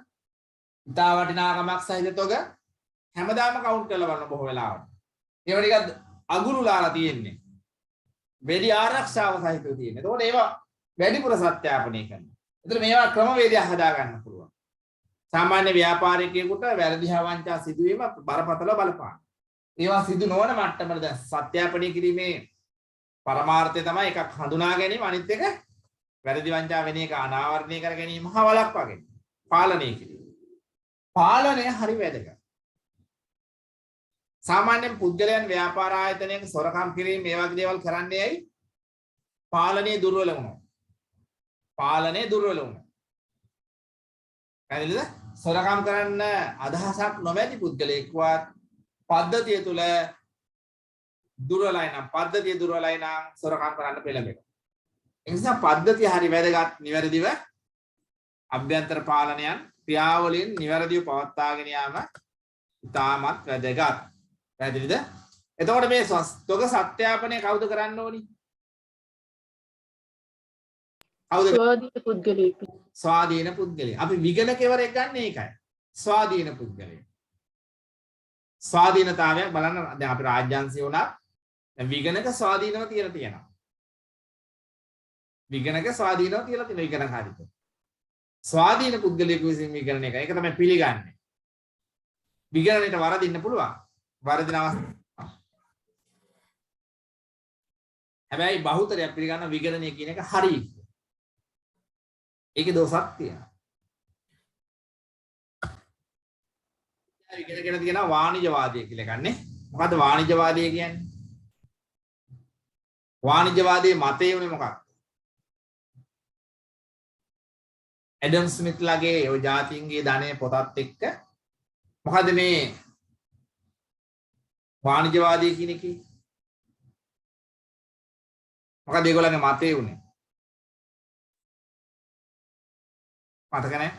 ඉතා වටිනාකමක් සහිත තොග හැමදාම කවුන්ට් කරලා බලන බොහෝ වෙලාවට. ඒවා ටිකක් අගුරුලාලා තියෙන්නේ. වැඩි ආරක්ෂාව සහිතව තියෙන්නේ. එතකොට ඒවා වැඩිපුර සත්‍යාපනය කරනවා. එතකොට මේවා ක්‍රමවේදයක් හදා ගන්න පුළුවන්. සාමාන්‍ය ව්‍යාපාරිකයෙකුට වැරදි හවංචා සිදුවීම බරපතල බලපාන. ඒවා සිදු නොවන මට්ටමට දැන් සත්‍යාපනය කිරීමේ පරමාර්ථය තමයි එකක් හඳුනා ගැනීම අනිත් එක වැරදි වංචා වෙන එක අනාවරණය කර ගැනීම හා වළක්වා ගැනීම. පාලනය කිරීම. පාලනය හරි වැදගත්. සාමාන්‍යයෙන් පුද්ගලයන් ව්‍යාපාර ආයතනයක සොරකම් කිරීම මේ වගේ දේවල් කරන්නේ ඇයි? පාලනයේ දුර්වල වුණා. පාලනයේ දුර්වල වුණා. පැහැදිලිද? සොරකම් කරන්න අදහසක් නොමැති පුද්ගලයෙක්වත් පද්ධතිය තුල දුර්වලයි නම් සොරකම් කරන්න පෙළඹෙනවා. ඒ නිසා පද්ධතිය හරි වැදගත්. නිවැරදිව අභ්‍යන්තර පාලනයන් ක්‍රියාවලින් නිවැරදිව පවත්වාගෙන යාම ඉතාමත් වැදගත්. පැහැදිලිද? එතකොට මේ තොග සත්‍යාපනය කවුද කරන්න ඕනි? කවුද? ස්වාධීන පුද්ගලයෙක්. ස්වාධීන පුද්ගලයා. අපි විගණකවරයෙක් ගන්න ඒකයි. ස්වාධීන පුද්ගලයා. ස්වාධීනතාවයක් බලන්න දැන් අපි රාජ්‍යංශය උනා දැන් විගණක ස්වාධීනව තියලා තියෙනවා. විගණක ස්වාධීනව තියලා තියෙනවා විගණක හරියට. ස්වාධීන පුද්ගලයෙකු විසින් විගණනය කරන එක තමයි පිළිගන්නේ. විගණනයට වරදින්න පුළුවන්. වරදින අවස්ථා. හැබැයි බහුතරයක් පිළිගන්න විගණනය කියන එක හරියි. ඒකේ දෝෂක් තියෙනවා. ඉගෙනගෙන තියෙනවා වාණිජවාදය කියලා ගන්නෙ. මොකද්ද වාණිජවාදය කියන්නේ? වාණිජවාදයේ මතය උනේ මොකක්ද? ඇඩම් ස්මිත්ලාගේ ඔය ජාතීන්ගේ ධනය පොතත් එක්ක මොකද මේ වාණිජවාදය කියන එකේ මොකද ඒගොල්ලන්ගේ මතේ උනේ? මතක නැහැ?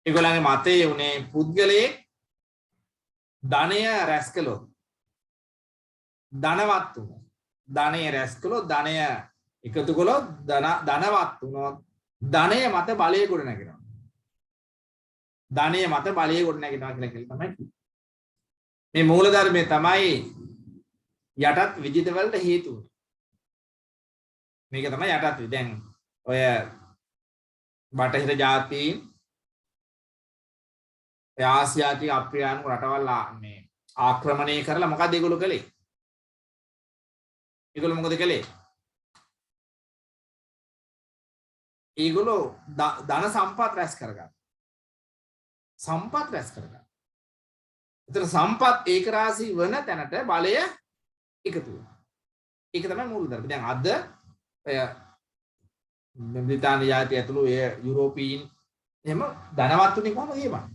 ඒගොල්ලන්ගේ මතේ උනේ පුද්ගලයේ ධනය රැස් කළොත් ධනවත් වුණොත් ධනය රැස් කළොත් ධනය එකතු කළොත් ධනවත් වුණොත් ධනය මත බලය ගොඩ නැගෙනවා. ධනය මත බලය ගොඩ නැගෙනවා කියලා තමයි කිව්වේ. මේ මූල ධර්මයේ තමයි යටත් විජිත වලට හේතු වෙන්නේ. මේක තමයි යටත් විජිත. දැන් ඔය බටහිර ජාතීන් ආසියාතික අප්‍රිකානු රටවල් මේ ආක්‍රමණය කරලා මොකද ඒගොල්ලෝ කළේ? ඒගොල්ලෝ මොකද කළේ? ඒගොල්ලෝ ධන සම්පත් රැස් කරගන්න. සම්පත් රැස් කරගන්න. ඒතර සම්පත් ඒක රාශී වන තැනට බලය එකතු වෙනවා. ඒක තමයි මූල ධර්ම. දැන් අද ඔය බ්‍රිතාන්‍ය ජාතිය ඇතුළු ඒ යුරෝපීන් එහෙම ධනවත් උනේ කොහොමද කියපන්?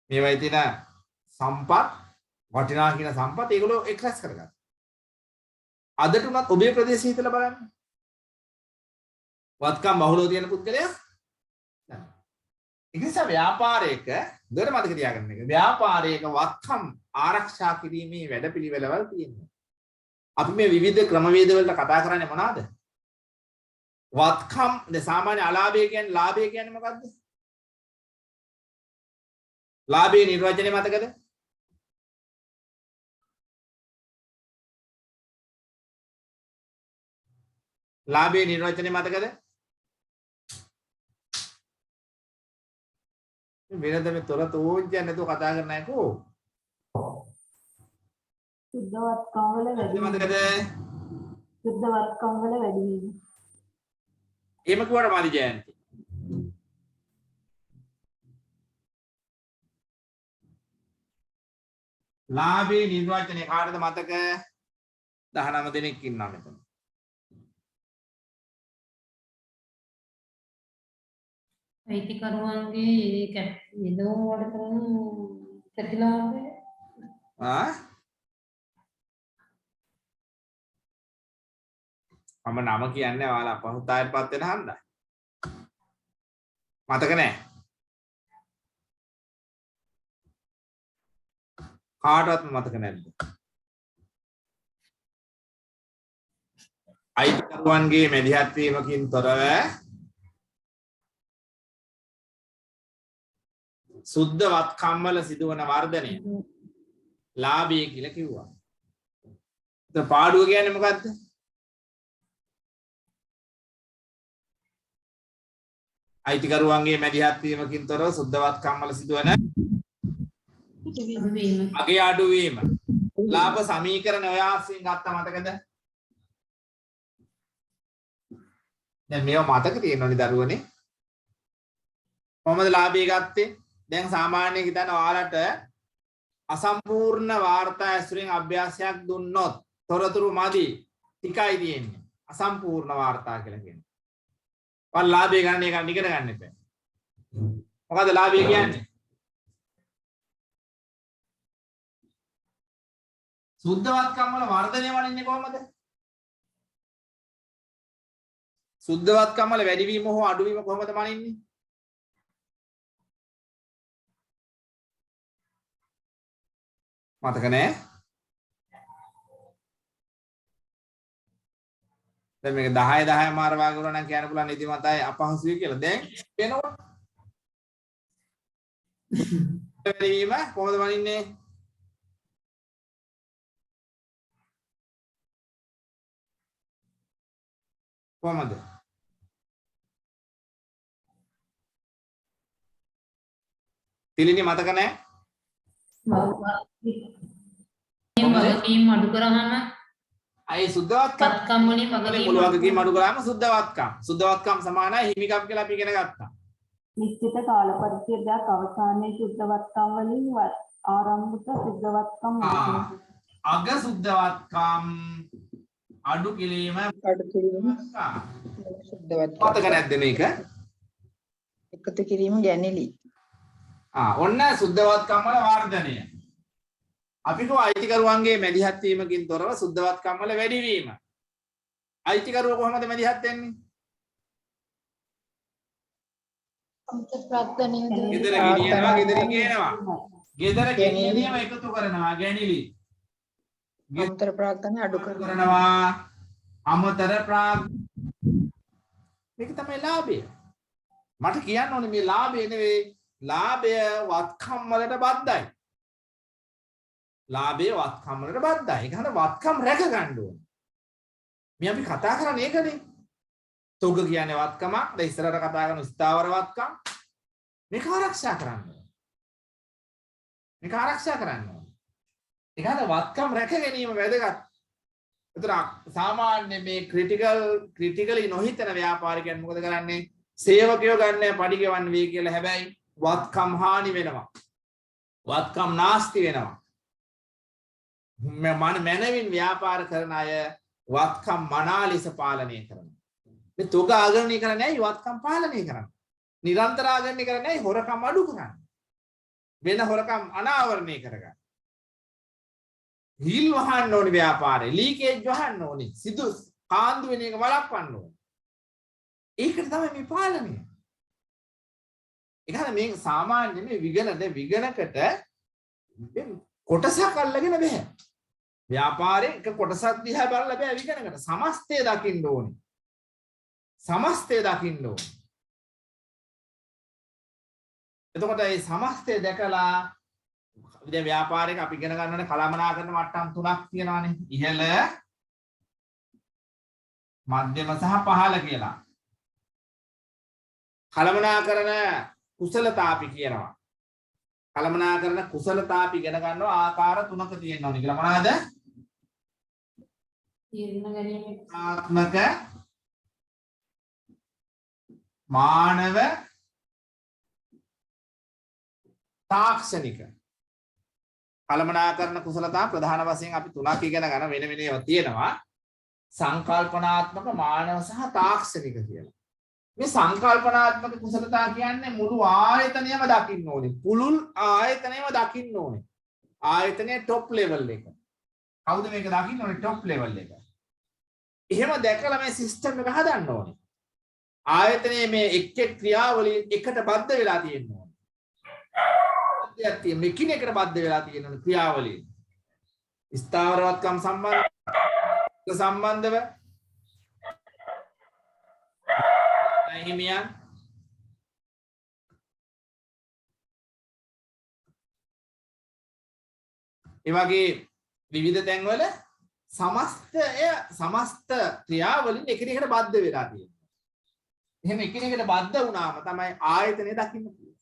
මේවයි තියෙන සම්පත් වටිනා කියන සම්පත් ඒගොල්ලෝ එක් රැස් කරගන්න. අදට උනත් ඔබේ ප්‍රදේශය හිතලා බලන්න. වත්කම් බහුලව තියෙන පුද්ගලයා නැහැ. ඒ නිසා ව්‍යාපාරයක දෙර මතක තියාගන්න එක. ව්‍යාපාරයක වත්කම් ආරක්ෂා කිරීමේ වැඩපිළිවෙළවල් තියෙනවා. අපි මේ විවිධ ක්‍රමවේද වලට කතා කරන්නේ මොනවාද? වත්කම් සාමාන්‍ය අලාභය කියන්නේ ලාභය කියන්නේ මොකද්ද? ලාභයේ නිර්වචනය මතකද? ලාභයේ නිර්වචනය මතකද? වෙනද මේ තොර තෝන්ජය නැතුව කතා කරන්න නැකෝ. සුද්ධවත්කම් වල වැඩි මතකද? සුද්ධවත්කම් වල වැඩි වීම. එහෙම කිව්වට මාරි ජයන්ති. ලාභේ නිර්වචනය කාටද මතක? 19 දෙනෙක් ඉන්නවා මෙතන. අයිතිකරුවන්ගේ ඉදවුම් වලට කරන ප්‍රතිලාභය මම නම කියන්නේ ඔයාලා අපහසුතාවයටපත් වෙන හන්දයි. මතක නැහැ. කාටවත් මතක නැද්ද? අයිතිකරුවන්ගේ මැදිහත් වීමකින් තොරව සුද්ධ වත්කම් වල සිදුවන වර්ධනය ලාභය කියලා කිව්වා. ඒත් පාඩුව කියන්නේ මොකද්ද? අයිතිකරුවන්ගේ මැදිහත් වීමකින් තොරව සුද්ධ වත්කම් වල සිදුවන අගේ අඩුවීම. ලාභ සමීකරණ ඔය ආශ්‍රයෙන් ගත්තා මතකද? දැන් මේව මතක තියෙනවනේ දරුවනේ. කොහමද ලාභය ගත්තේ? දැන් සාමාන්‍යයෙන් හිතන්න ඔයාලට අසම්පූර්ණ වාර්තා ඇසුරින් අභ්‍යාසයක් දුන්නොත් තොරතුරු මදි ටිකයි තියෙන්නේ. අසම්පූර්ණ වාර්තා කියලා කියන්නේ. ඔයාලා ලාභය ගන්න එක ඉගෙන ගන්න එපා. මොකද ලාභය කියන්නේ? සුද්ධවත්කම් වල වර්ධනය වලින්නේ කොහමද? සුද්ධවත්කම් වල වැඩිවීම හෝ අඩුවීම කොහොමද මනින්නේ? මතක නැහැ? දැන් මේක 10 10 මාර වාග කරනවා නම් කියන්න පුළුවන් නිදිමතයි අපහසුයි කියලා. දැන් වෙනකොට වැඩිවීම කොහොමද මනින්නේ? කොහමද? තිලිනි මතක නැහැ? වගකීම් අඩු කරාම අය සුද්ධවත්කම් වත්කම් වලින් වගකීම් මුළු වගකීම් අඩු කරාම සුද්ධවත්කම්. සුද්ධවත්කම් සමානයි හිමිකම් කියලා අපි ඉගෙන ගත්තා. නිශ්චිත කාල පරිච්ඡේදයක් අවසානයේ සුද්ධවත්කම් වලින් ආරම්භක සුද්ධවත්කම් අග සුද්ධවත්කම් අඩු කිරීම අඩු කිරීම සුද්ධවත්කම්. මතක නැද්ද මේක? එකතු කිරීම ගැනෙලි. ඔන්න සුද්ධවත්කම් වල වර්ධනය. අපි කෝ අයිතිකරුවන්ගේ මැදිහත් වීමකින් තොරව සුද්ධවත්කම් වල වැඩිවීම. අයිතිකරුව කොහොමද මැදිහත් වෙන්නේ? අමතර ප්‍රාර්ථනීය දේ ගෙදර ගෙනියනවා, ගෙදරින් ගේනවා. ගෙදර ගෙනියනීම එකතු කරනවා, ගැනිලි. අමතර ප්‍රාර්ථනා අඩු කරනවා. කරනවා අමතර මේක තමයි ලාභය. මට කියන්න ඕනේ මේ ලාභය නෙවෙයි. ලාභය වත්කම් වලට බද්ධයි. ලාභය වත්කම් වලට බද්ධයි. ඒක හරියට වත්කම් රැක ගන්න ඕනේ. මේ අපි කතා කරන්නේ ඒකනේ. තොග කියන්නේ වත්කමක්. දැන් ඉස්සරහට කතා කරන ස්ථාවර වත්කම්. මේක ආරක්ෂා කරන්න ඕනේ. මේක ආරක්ෂා කරන්න ඕනේ. ඒක හරියට වත්කම් රැක ගැනීම වැදගත්. ඒතර සාමාන්‍ය මේ ක්‍රිටිකලි නොහිතන ව්‍යාපාරිකයන් මොකද කරන්නේ? සේවකයෝ ගන්න පඩි ගෙවන්න වෙයි කියලා හැබැයි වත්කම් හානි වෙනවා. වත්කම් නාස්ති වෙනවා. මනවින් ව්‍යාපාර කරන අය වත්කම් මනා ලෙස පාලනය කරනවා. මේ තොග ආගරණය කරන්නේ ඇයි වත්කම් පාලනය කරන්නේ? නිරන්තර ආගරණය කරන්නේ ඇයි හොරකම් අඩු කරන්නේ? වෙන හොරකම් අනාවරණය කරගන්න. හිල් වහන්න ඕනේ ව්‍යාපාරේ, ලීකේජ් වහන්න ඕනේ, සිදු කාන්දු වෙන එක වළක්වන්න ඕනේ. ඒකට තමයි මේ පාලනය. ඒකද මේ සාමාන්‍ය මේ විගණකට කොටසක් අල්ලගෙන බෑ. ව්‍යාපාරේ එක කොටසක් දිහා බලලා බෑ විගණකට. සමස්තය දකින්න ඕනේ. සමස්තය දකින්න ඕනේ. එතකොට මේ සමස්තය දැකලා දැන් ව්‍යාපාරයක අපි ඉගෙන ගන්නනේ කළමනාකරන මට්ටම් තුනක් තියෙනවානේ. ඉහළ, මධ්‍යම සහ පහළ කියලා. කළමනාකරන කුසලතා අපි කියනවා. කළමනාකරන කුසලතා අපි ඉගෙන ගන්නවා ආකාර තුනක තියෙනවා නේ කියලා. මොනවාද? තීරණ ගැනීම ආත්මක, මානව, තාක්ෂණික. කළමනාකරන කුසලතා ප්‍රධාන වශයෙන් අපි තුනක් ඉගෙන ගන්න වෙන වෙන ඒවා තියෙනවා. සංකල්පනාත්මක, මානව සහ තාක්ෂණික කියලා. මේ සංකල්පනාත්මක කුසලතා කියන්නේ මුළු ආයතනයම දකින්න ඕනේ. පුළුල් ආයතනයම දකින්න ඕනේ. ආයතනයේ টොප් ලෙවල් එක. කවුද මේක දකින්න ඕනේ? টොප් ලෙවල් එක. එහෙම දැකලා මේ සිස්ටම් එක හදන්න ඕනේ. ආයතනයේ මේ එක් ක්‍රියාවලින් එකට බද්ධ වෙලා තියෙන්න ඕනේ. මෙකිනෙකට බද්ධ වෙලා තියෙන ක්‍රියාවලිය. ස්ථාවරවත්කම් සම්බන්ධව හිමියන් ඒ වගේ විවිධ තැන්වල සමස්ත ක්‍රියාවලින් එකිනෙකට බද්ධ වෙලා තියෙනවා. එහෙම එකිනෙකට බද්ධ වුණාම තමයි ආයතනය දකින්න පුළුවන්.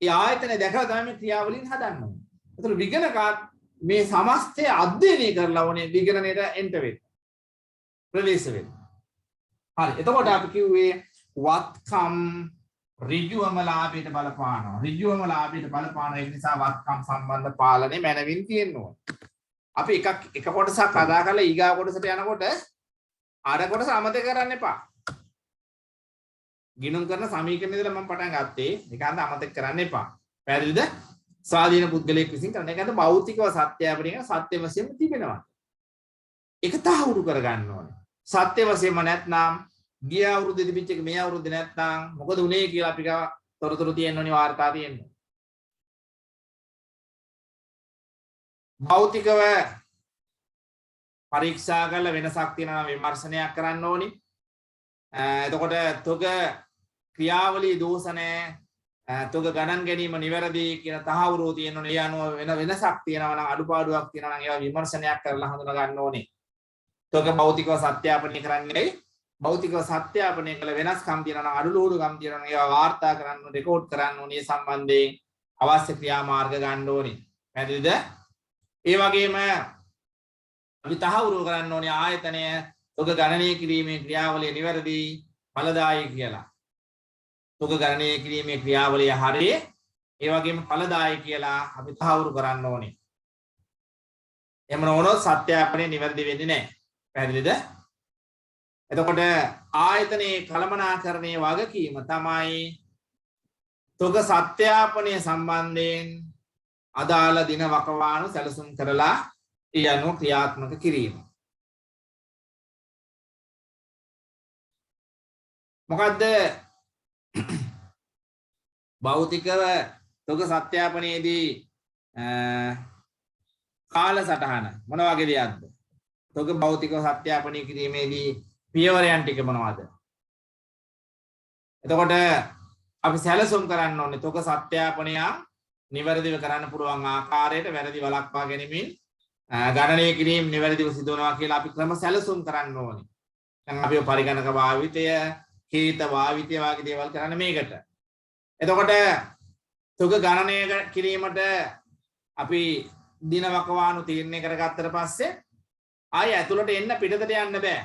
ඒ ආයතනය දැකලා තමයි මේ ක්‍රියාවලින් හදන්න ඕනේ. ඒතර විගණකාත් මේ සමස්තය අධ්‍යයනය කරලා ඕනේ විගණනයට එන්ට වෙන්න. ප්‍රවේශ වෙන්න. හරි. එතකොට අපි කිව්වේ වත්කම් ඍජුවම ලාභයට බලපානවා. ඍජුවම ලාභයට බලපාන ඒ නිසා වත්කම් සම්බන්ධ පාලනේ මනවින් තියෙන්න ඕනේ. අපි එක කොටසක් අදා කරලා ඊගා කොටසට යනකොට අර කොටස අමතක කරන්න එපා. ගිණුම් කරන සමීකරණ ඉදලා මම පටන් ගත්තේ. ඒක අන්ද අමතක කරන්න එපා. පැහැදිලිද? ස්වාධීන පුද්ගලයෙක් විසින් කරන එක අන්ද භෞතිකව සත්‍යයපරිණ සත්‍ය වශයෙන්ම තිබෙනවා. ඒක තහවුරු කරගන්න ඕනේ. සත්‍ය වශයෙන්ම නැත්නම් ගිය අවුරුද්දේ තිබිච්ච එක මේ අවුරුද්දේ නැත්නම් මොකද උනේ කියලා අපි ගා තොරතුරු තියෙන්න ඕනේ වාර්තා තියෙන්න. භෞතිකව පරීක්ෂා කරලා වෙනසක් තියෙනවා විමර්ශනයක් කරන්න ඕනේ. එතකොට තොග ක්‍රියාවලිය දෝෂ නැහැ, තොග ගණන් ගැනීම නිවැරදි කියන තහවුරු තියෙනවනේ. ඒ අනුව වෙනසක් තියෙනවා නම් අඩුපාඩුවක් තියෙනවා නම් ඒවා විමර්ශනයක් කරලා හඳුනා ගන්න ඕනේ. තොග භෞතිකව සත්‍යාපනය කරන්නේ භෞතිකව සත්‍යාපනය කළ වෙනස්කම් තියෙනවා නම් අඩුලුහුඩුකම් තියෙනවා නම් ඒවා වාර්තා කරන්න, රෙකෝඩ් කරන්න ඕනේ. සම්බන්ධයෙන් අවශ්‍ය ක්‍රියාමාර්ග ගන්න ඕනේ. පැහැදිලිද? ඒ වගේම අපි තහවුරු කරන්න ඕනේ ආයතනය තොග ගණනය කිරීමේ ක්‍රියාවලිය නිවැරදි ඵලදායී කියලා. තොග ගණනය කිරීමේ ක්‍රියාවලිය හරිය ඒ වගේම ඵලදායී කියලා අපි තහවුරු කරන්න ඕනේ. එහෙම නොවුනොත් සත්‍යාපනය නිවැරදි වෙන්නේ නැහැ. පැහැදිලිද? එතකොට ආයතනයේ කළමනාකරණයේ වගකීම තමයි තොග සත්‍යාපනය සම්බන්ධයෙන් අදාළ දින වකවානු සැලසුම් කරලා ඒ අනුව ක්‍රියාත්මක කිරීම. මොකද්ද භෞතිකව තොග සත්‍යාපනයේදී කාලසටහන මොන වගේ දෙයක්ද? තොග භෞතිකව සත්‍යාපනය කිරීමේදී පියවරයන් ටික මොනවද? එතකොට අපි සැලසුම් කරන්න ඕනේ තොග සත්‍යාපනය නිවැරදිව කරන්න පුළුවන් ආකාරයට වැරදි වළක්වා ගැනීමෙන් ගණනය කිරීම නිවැරදිව සිදුවනවා කියලා අපි ක්‍රම සැලසුම් කරන්න ඕනේ. දැන් අපි පරිගණක භාවිතය, කීත භාවිතය වගේ දේවල් කරන්න මේකට. එතකොට තොග ගණනය කිරීමට අපි දින වකවානු තීරණය කරගත්තට පස්සේ ආය ඇතුළට එන්න පිටතට යන්න බෑ.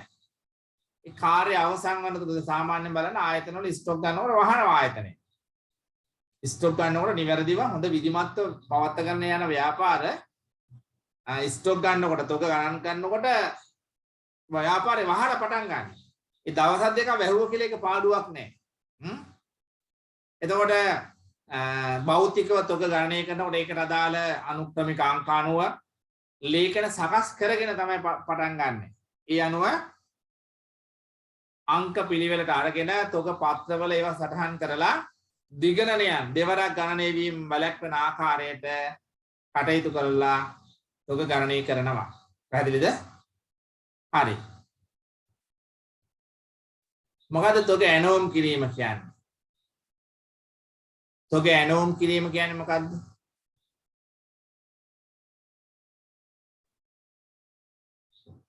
ඒ කාර්ය අවසන් වනකොට සාමාන්‍යයෙන් බලන්න ආයතන වල ස්ටොක් ගන්නකොට වහනවා ආයතනේ. ස්ටොක් ගන්නකොට නිවැරදිව හොඳ විධිමත්ව පවත්වාගෙන යන ව්‍යාපාර ස්ටොක් ගන්නකොට තොග ගණන් කරනකොට ව්‍යාපාරේ වහලා පටන් ගන්න. ඒ දවස් දෙකක් වැහුව කියලා එක පාඩුවක් නැහැ. එතකොට භෞතිකව තොග ගණනය කරනකොට ඒකට අදාළ අනුක්‍රමික අංක අනුව ලේඛන සකස් කරගෙන තමයි පටන් ගන්න. ඒ අනුව අංක පිළිවෙලට අරගෙන තොග පත්‍රවල ඒවා සටහන් කරලා දිගණනයන් දෙවරක් ගණනය වීම බලක්වන ආකාරයට කටයුතු කරලා තොග ගණනය කරනවා. පැහැදිලිද? හරි. මොකද තොග ඇනෝම් කිරීම කියන්නේ? තොග ඇනෝම් කිරීම කියන්නේ මොකද්ද?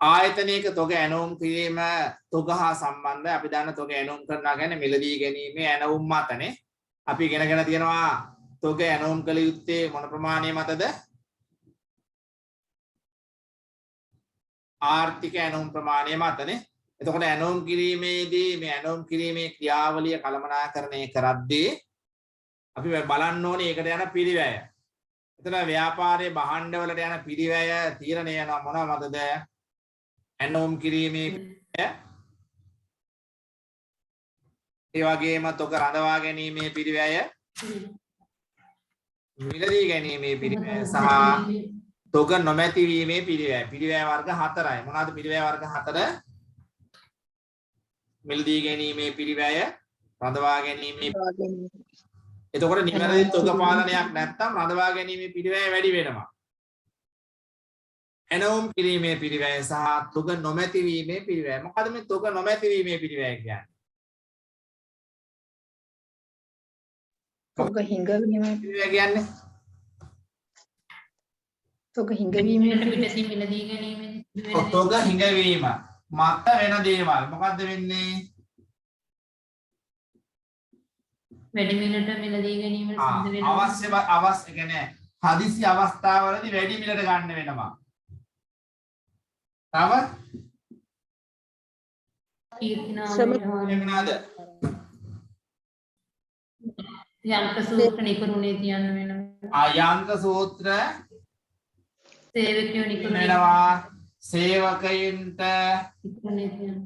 ආයතනයක තොග ඇනෝම් කිරීම තොග හා සම්බන්ධයි. අපි දන්න තොග ඇනෝම් කරනවා කියන්නේ මිලදී ගැනීමේ ඇනෝම් මතනේ. අපි ඉගෙනගෙන තියෙනවා තොග ඇනෝම් කළ යුත්තේ මොන ප්‍රමාණය මතද? ආර්ථික ඇනෝම් ප්‍රමාණය මතනේ. එතකොට ඇනෝම් කිරීමේදී මේ ඇනෝම් කිරීමේ ක්‍රියාවලිය කළමනාකරණය කරද්දී අපි බලන්න ඕනේ ඒකට යන පිරිවැය. එතන ව්‍යාපාරයේ භාණ්ඩ වලට යන පිරිවැය තීරණය වෙනවා මොනවා මතද? ඇනෝම් කිරීමේ ඒ වගේම තොග රඳවා ගැනීමේ පිරිවැය, මිලදී ගැනීමේ පිරිවැය සහ තොග නොමැති වීමේ පිරිවැය. පිරිවැය වර්ග 4යි. මොනවාද පිරිවැය වර්ග 4? මිලදී ගැනීමේ පිරිවැය, රඳවා ගැනීමේ. එතකොට නිවැරදි තොග පාලනයක් නැත්නම් රඳවා ගැනීමේ පිරිවැය වැඩි වෙනවා. ඇනෝම් කිරීමේ පිරිවැය සහ තොග නොමැති වීමේ පිරිවැය. මොකද මේ තොග නොමැති වීමේ පිරිවැය කියන්නේ? තොග හිඟවීම පිරිවැය කියන්නේ තොග හිඟවීමේ පිටතින් මිලදී ගැනීම. තොග හිඟවීම මත වෙන දේවල් මොකද්ද වෙන්නේ? වැඩි මිලට මිලදී ගැනීමට සිද්ධ වෙනවා. අවශ්‍ය කියන්නේ හදිසි අවස්ථාවලදී වැඩි මිලට ගන්න වෙනවා. තව කීර්තිනාමය යන්ත්‍ර සූත්‍ර නිකරුණේ තියන්න වෙනවා. යන්ත්‍ර සූත්‍ර සේවකයෝ නිකරුණේ වෙනවා. සේවකයින්ට නිකරුණේ තියන්න.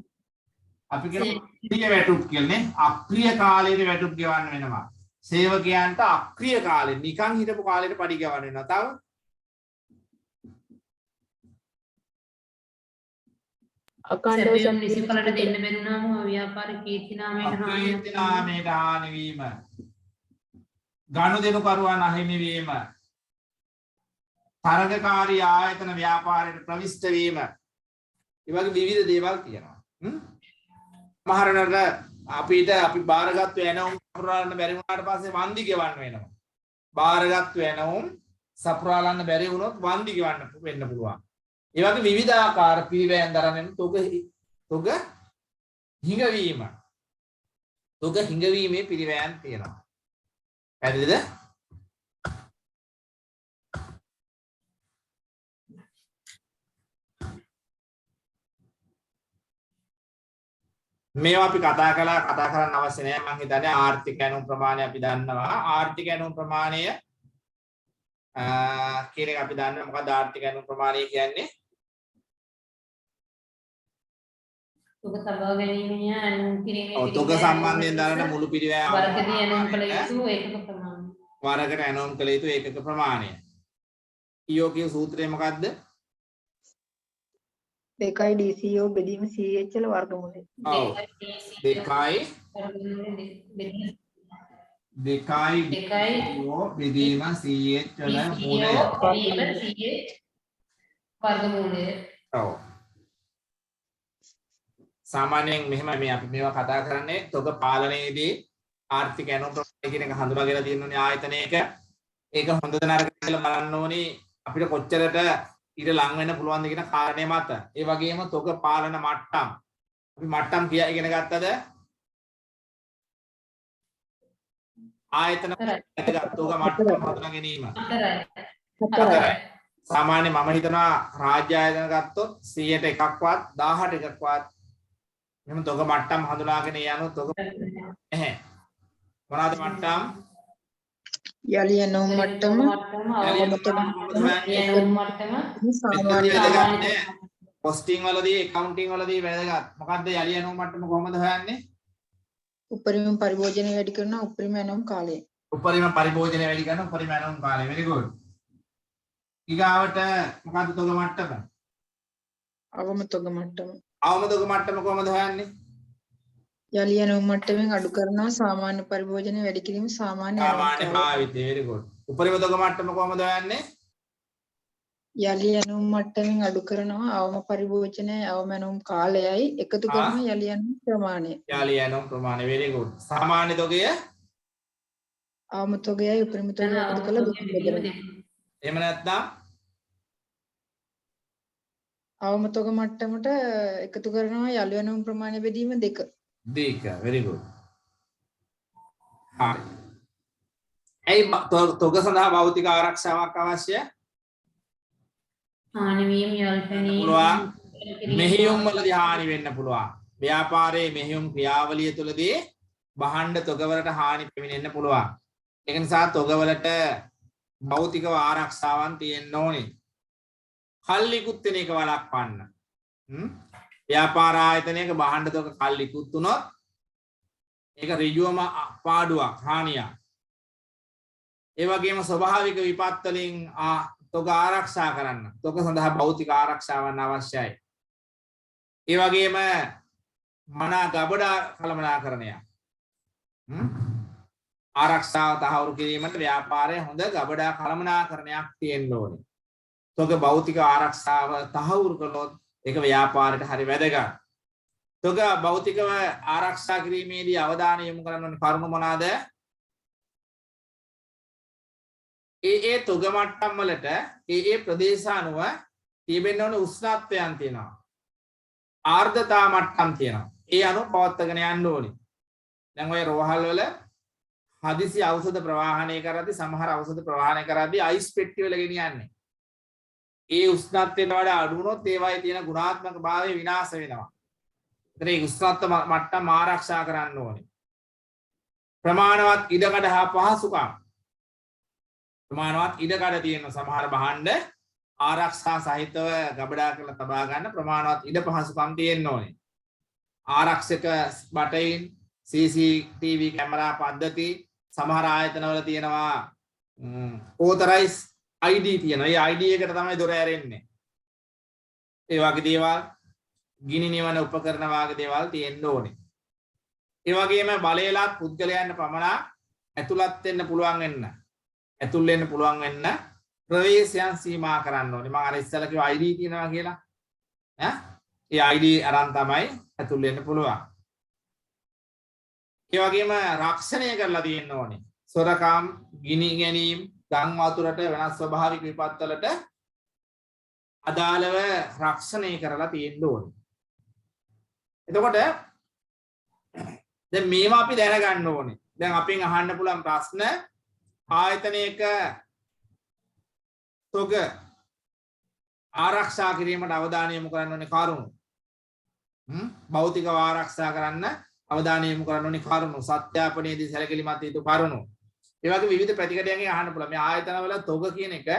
අපි කියන ප්‍රිය වැටුප් කියන්නේ අක්‍රිය කාලයේ වැටුප් ගෙවන්න වෙනවා. සේවකයන්ට අක්‍රිය කාලේ නිකන් හිටපු කාලෙට පඩි ගෙවන්න වෙනවා. තව අකණ්ඩව සැපයුම් නිසිපලට දෙන්න බැරුණාම ව්‍යාපාර කීර්තිනාමයට හානි වීම, ගනුදෙනු කරුවන් අහිමි වීම, තරගකාරී ආයතන ව්‍යාපාරයට ප්‍රවිෂ්ඨ වීම, ඒ වගේ විවිධ දේවල් තියෙනවා. මහරණට අපි බාරගත්තු ඇනවුම් සපුරාලන්න බැරි වුණාට පස්සේ වන්දි ගෙවන්න වෙනවා. බාරගත්තු ඇනවුම් සපුරාලන්න බැරි වුණොත් වන්දි ගෙවන්න වෙන්න පුළුවන්. ඒ වගේ විවිධාකාර පිරිවැයන් දරන තොග හිඟවීම. තොග හිඟවීමේ පිරිවැයන් තියෙනවා. පැහැදිලිද? මේවා අපි කතා කරන්න අවශ්‍ය නැහැ. මම හිතන්නේ ආර්ථික ඇණුම් ප්‍රමාණය අපි දන්නවා. ආර්ථික ඇණුම් ප්‍රමාණය කියන එක අපි දන්නවා. මොකද ආර්ථික ඇණුම් ප්‍රමාණය කියන්නේ? තොග තබා ගැනීම ඇනෝම් කිරීමේ තොග සම්බන්ධයෙන් දරන මුළු පිරිවැයම වර්ගදී ඇනෝම් කළ යුතු ඒකක ප්‍රමාණය. වර්ගකට ඇනෝම් කළ යුතු ඒකක ප්‍රමාණය. ඊයෝ කිය සූත්‍රය මොකද්ද? 2යි DCO බෙදීම CHL වර්ගමූලය. ඔව් 2යි දෙකයි බිඳුව බෙදීම CH වල මූලය. වර්ගමූලය. ඔව්. සාමාන්‍යයෙන් මෙහෙම මේ අපි මේවා කතා කරන්නේ තොග පාලනයේදී ආර්ථික ඇනෝ ප්‍රමාණය කියන එක හඳුනාගෙන තියෙනුනේ ආයතනයක. ඒක හොඳද නරකද කියලා බලන්න ඕනේ අපිට කොච්චරට ඊට ලං වෙන්න පුළුවන්ද කියන කාරණේ මත. ඒ වගේම තොග පාලන මට්ටම්. අපි මට්ටම් කියා ඉගෙන ගත්තද? ආයතන තොග මට්ටම් හඳුනා ගැනීම. හතරයි. සාමාන්‍ය මම හිතනවා රාජ්‍ය ආයතන ගත්තොත් 100ට එකක්වත් 1000ට එකක්වත් එහෙනම් තොග මට්ටම් හඳුනාගෙන යනොත් තොග නැහැ. මොනවාද මට්ටම්? යලි යනෝ මට්ටම සාමාන්‍ය පොස්ටිං වලදී ඇකවුන්ටිං වලදී වැදගත්. මොකද්ද යලි යනෝ මට්ටම කොහොමද හොයන්නේ? උපරිම පරිභෝජනය වැඩි කරන උපරිම යනෝම් කාලය. උපරිම පරිභෝජනය වැඩි කරන උපරිම යනෝම් කාලය. very good. ඊගාවට මොකද්ද තොග මට්ටම? අවම තොග මට්ටම. අවම තොග මට්ටම කොහොමද හොයන්නේ? යලි යනෝම් මට්ටමින් අඩු කරනවා සාමාන්‍ය පරිභෝජනය වැඩි කිරීම සාමාන්‍ය භාවිතය. very good. උපරිම තොග මට්ටම කොහොමද හොයන්නේ? යලි යනෝම් මට්ටමින් අඩු කරනවා අවම පරිභෝජනය අවම යනෝම් කාලයයි එකතු කරන යලි යනෝම් ප්‍රමාණය. යලි යනෝම් ප්‍රමාණය. very good. සාමාන්‍ය තොගය අවම තොගයයි උපරිම තොගය එකතු කළ බෙදෙනවා. එහෙම නැත්නම් අවම තොග මට්ටමට එකතු කරනවා යලි යනෝම් ප්‍රමාණය බෙදීම 2. very good. හරි. ඒ තොග සඳහා භෞතික ආරක්ෂාවක් අවශ්‍යයි. හානි වීම යල්පැනීම පුළුවන්. මෙහෙයුම් වලදී හානි වෙන්න පුළුවන්. ව්‍යාපාරයේ මෙහෙයුම් ක්‍රියාවලිය තුළදී භාණ්ඩ තොගවලට හානි පැමිණෙන්න පුළුවන්. ඒක නිසා තොගවලට භෞතිකව ආරක්ෂාවන් තියෙන්න ඕනේ. කල්ලිකුත් වෙන එක වළක්වන්න. ව්‍යාපාර ආයතනයක භාණ්ඩ තොග කල්ලිකුත් වුණොත් ඒක ඍජුවම පාඩුවක් හානියක්. ඒ වගේම ස්වභාවික විපත් වලින් තොග ආරක්ෂා කරන්න තොග සඳහා භෞතික ආරක්ෂාවන් අවශ්‍යයි. ඒ වගේම මනා ගබඩා කළමනාකරණය ආරක්ෂාව තහවුරු කිරීමට ව්‍යාපාරයේ හොඳ ගබඩා කළමනාකරණයක් තියෙන්න ඕනේ. තොග භෞතික ආරක්ෂාව තහවුරු කළොත් ඒක ව්‍යාපාරයට හරි වැදගත්. තොග භෞතිකව ආරක්ෂා කිරීමේදී අවධානය යොමු කරන්න ඕනේ කරුණු මොනවාද? ඒ තොග මට්ටම් වලට ඒ ප්‍රදේශ අනුව තිබෙන්න ඕන උෂ්ණත්වයන් තියෙනවා. ආර්ද්‍රතා මට්ටම් තියෙනවා. ඒ අනුව පවත්වාගෙන යන්න ඕනේ. දැන් ඔය රෝහල් වල හදිසි ඖෂධ ප්‍රවාහනය කරද්දී සමහර ඖෂධ ප්‍රවාහනය කරද්දී අයිස් පෙට්ටි වල ගෙනියන්නේ. ඒ උෂ්ණත්වයට වඩා අඩු වුණොත් ඒවායේ තියෙන ගුණාත්මක භාවය විනාශ වෙනවා. ඒතර ඒ උෂ්ණත්ව මට්ටම් ආරක්ෂා කරන්න ඕනේ. ප්‍රමාණවත් ඉඩකඩ හා පහසුකම් ප්‍රමාණවත් ඉඩකඩ තියෙන සමහර භාණ්ඩ ආරක්ෂා සහිතව ගබඩා කරලා තබා ගන්න ප්‍රමාණවත් ඉඩ පහසුකම් තියෙන්න ඕනේ. ආරක්ෂක බටයින් CCTV කැමරා පද්ධති සමහර ආයතනවල තියෙනවා ඕතරයිස් ID තියෙනවා. ඒ ID එකට තමයි දොර ඇරෙන්නේ. ඒ වගේ දේවල් ගිනි නිවන උපකරණ වාගේ දේවල් තියෙන්න ඕනේ. ඒ වගේම බලයලත් පුද්ගලයන්ට පමණක් ඇතුළත් වෙන්න පුළුවන් වෙන්න ඇතුල් වෙන්න පුළුවන් වෙන්න ප්‍රවේශයන් සීමා කරන්න ඕනේ. මම අර ඉස්සෙල්ලා කිව්වා ID තියෙනවා කියලා. ඒ ID අරන් තමයි ඇතුල් වෙන්න පුළුවන්. ඒ වගේම රක්ෂණය කරලා තියෙන්න ඕනේ. සොරකම්, ගිනි ගැනීම, ගම් වතුරට වෙනස් ස්වභාවික විපත් වලට අදාළව රක්ෂණය කරලා තියෙන්න ඕනේ. එතකොට දැන් මේවා අපි දැනගන්න ඕනේ. දැන් අපෙන් අහන්න පුළුවන් ප්‍රශ්න ආයතනයක තොග ආරක්ෂා කිරීමට අවධානය යොමු කරන්න ඕනේ කරුණු. භෞතිකව ආරක්ෂා කරන්න අවධානය යොමු කරන්න ඕනේ කරුණු. සත්‍යාපනයේදී සැලකිලිමත් යුතු කරුණු. ඒ වගේ විවිධ ප්‍රතිකඩයන්ගෙන් අහන්න පුළුවන්. මේ ආයතනවල තොග කියන එක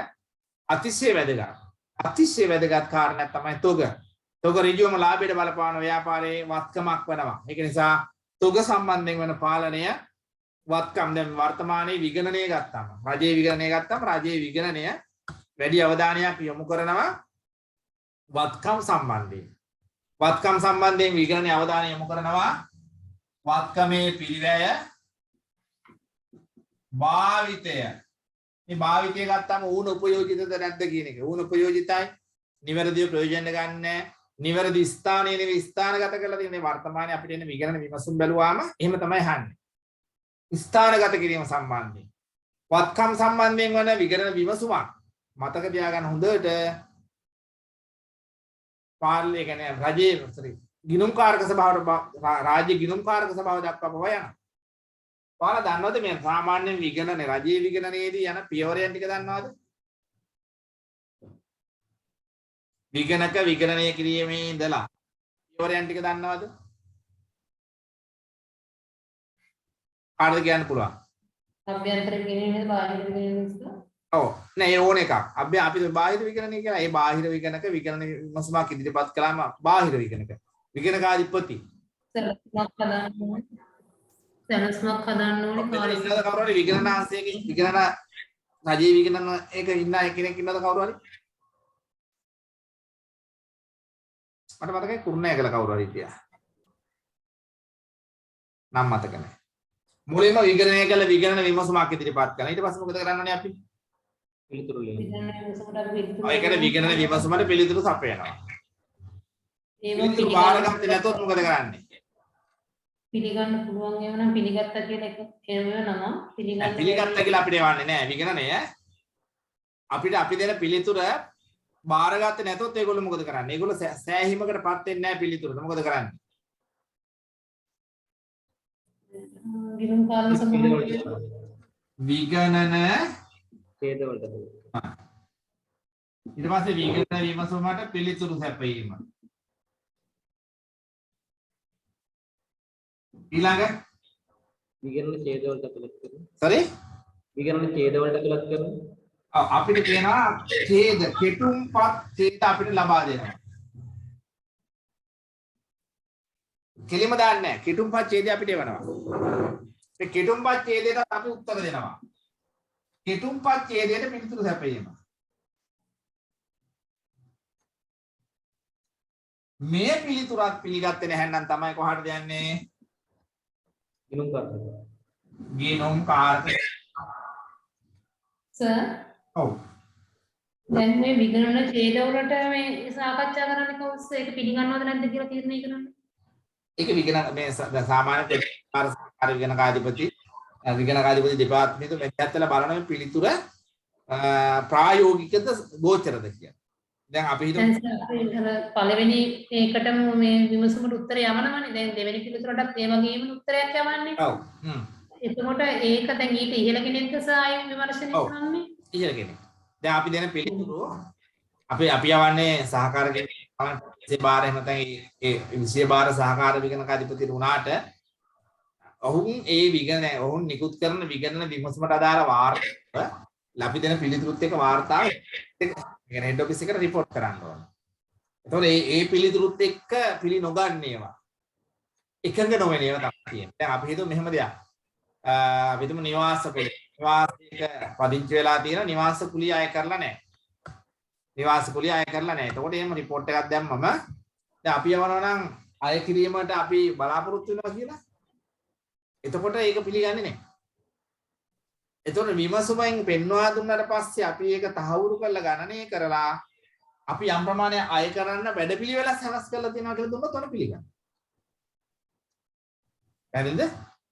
අතිශය වැදගත්. අතිශය වැදගත් කාරණයක් තමයි තොග. තොග ඍජුවම ලාභයට බලපාන ව්‍යාපාරයේ වත්කමක් වෙනවා. ඒක නිසා තොග සම්බන්ධයෙන් වෙන පාලනය වත්කම් දැන් වර්තමානයේ විගණනය ගත්තාම රජයේ විගණනය ගත්තාම රජයේ විගණනය වැඩි අවධානයක් යොමු කරනවා වත්කම් සම්බන්ධයෙන්. වත්කම් සම්බන්ධයෙන් විගණනයේ අවධානය යොමු කරනවා වත්කමේ පිළිවැය භාවිතය. මේ භාවිතය ගත්තාම ඌන උපයෝජිතද නැද්ද කියන එක. ඌන උපයෝජිතයි. නිවැරදිව ප්‍රයෝජන ගන්න. නිවැරදි ස්ථානයේ නෙවෙයි ස්ථානගත කරලා තියෙන වර්තමානයේ අපිට එන විගණන විමසුම් බැලුවාම එහෙම තමයි අහන්නේ. ස්ථානගත කිරීම සම්බන්ධයෙන්. වත්කම් සම්බන්ධයෙන් වන විගණන විමසුමක් මතක තියාගන්න හොඳට. පාර්ලිමේ කියන්නේ රජයේ ගිණුම්කාරක සභාවට රාජ්‍ය ගිණුම්කාරක සභාව දක්වා පවා යනවා. ඔයාලා දන්නවද මේ සාමාන්‍ය විගණනේ රජයේ විගණනයේදී යන පියවරයන් ටික දන්නවද? විගණක විගණනය කිරීමේ ඉඳලා පියවරයන් ටික දන්නවද? කාටද කියන්න පුළුවන්? අභ්‍යන්තර විගණනයේද බාහිර විගණනයේද? ඔව් නෑ ඒ ඕන එකක්. අපි බාහිර විගණනය කියලා ඒ බාහිර විගණක විගණන විමසුමක් ඉදිරිපත් කළාම බාහිර විගණක විගණකාධිපති සැලැස්මක් හදන්න ඕනේ කවුරු හරි විගණනාංශයේ විගණන රජයේ විගණන එක ඉන්න කෙනෙක් ඉන්නද කවුරු හරි? මට මතකයි කුරුණෑගල කවුරු හරි හිටියා. නම් මතක නැහැ. මුලින්ම විගණනය කළ විගණන විමසුමක් ඉදිරිපත් කළා. ඊට පස්සේ මොකද කරන්නේ අපි? පිළිතුරු ලියන්න. විගණන විමසුමට අපි පිළිතුරු ඔය කියන්නේ විගණන විමසුමට පිළිතුරු සපයනවා. ඒව පිළිතුරු බාරගත්තේ නැතොත් මොකද කරන්නේ? පිළිගන්න පුළුවන් ඒව නම් පිළිගත්තා කියලා එක නම පිළිගන්න පිළිගත්තා කියලා අපිට එවන්නේ නැහැ විගණනය. අපිට අපි දෙන පිළිතුර බාරගත්තේ නැතොත් ඒගොල්ලෝ මොකද කරන්නේ? ඒගොල්ලෝ සෑහීමකටපත් වෙන්නේ නැහැ පිළිතුරට. මොකද කරන්නේ? ගිණුම් කාරක සමූහය විගණන ඡේද වලට. ඊට පස්සේ විගණන විමසුමට පිළිතුරු සැපයීම. ඊළඟ විගණන ඡේද වලට ඇතුළත් කරනවා. sorry විගණන ඡේද වලට ඇතුළත් කරනවා. අපිට කියනවා ඡේද කෙටුම්පත් ඡේද අපිට ලබා දෙනවා. කෙලිම දාන්නේ නැහැ. කෙටුම්පත් ඡේදය අපිට එවනවා. ඒ කෙටුම්පත් ඡේදයට අපි උත්තර දෙනවා. කෙටුම්පත් ඡේදයට පිළිතුරු සැපයීම. මේ පිළිතුරත් පිළිගත්තේ නැත්නම් තමයි කොහාටද යන්නේ? ගිණුම් කරනවා. ගිණුම් කාර්ක. සර් ඔව්. දැන් මේ විගණන ඡේද වලට මේ සාකච්ඡා කරන්නේ කොහොමද? ඒක පිළිගන්නවද නැද්ද කියලා තීරණය කරන්නේ? ඒක විගණන මේ සාමාන්‍ය සහකාර විගණකාධිපති විගණකාධිපති දෙපාර්තමේන්තුව මෙතැත්තලා බලන මේ පිළිතුර ප්‍රායෝගිකද ගෝචරද කියලා. දැන් අපි හිතමු පළවෙනි ඒකටම මේ විමසුමට උත්තරය යවනවනේ. දැන් දෙවෙනි පිළිතුරටත් ඒ වගේම උත්තරයක් යවන්නේ. ඔව්. එතකොට ඒක දැන් ඊට ඉහළ කෙනෙක්ද සාය විමර්ශනය කරන්නේ? ඉහළ කෙනෙක්. දැන් අපි දෙන පිළිතුරු අපි යවන්නේ සහකාර විෂය භාර එහෙම නැත්නම් ඒ විෂය භාර සහකාර විගණකාධිපති වුණාට ඔහුන් ඒ විගණන ඔහුන් නිකුත් කරන විගණන විමසුමට අදාළ වාර්තාව අපි දෙන පිළිතුරුත් එක්ක වාර්තාව කියන්නේ හෙඩ් ඔෆිස් එකට report කරන්න ඕන. එතකොට ඒ පිළිතුරුත් එක්ක පිළි නොගන්න ඒවා එකඟ නොවන ඒවා තමයි තියෙන්නේ. දැන් අපි හිතමු මෙහෙම දෙයක්. අපි හිතමු නිවාසයක පදිංචි වෙලා තියෙන නිවාස කුලිය අය කරලා නැහැ. නිවාස කුලිය අය කරලා නැහැ. එතකොට එහෙම report එකක් දැම්මම දැන් අපි යවනවා නම් අය කිරීමට අපි බලාපොරොත්තු වෙනවා කියලා. එතකොට ඒක පිළිගන්නේ නැහැ. එතකොට විමසුමෙන් පෙන්වා දුන්නාට පස්සේ අපි ඒක තහවුරු කරලා ගණනය කරලා අපි යම් ප්‍රමාණයක් අය කරන්න වැඩපිළිවෙලක් සකස් කරලා තියෙනවා කියලා දුන්නොත් ඔන්න පිළිගන්න. හරිද?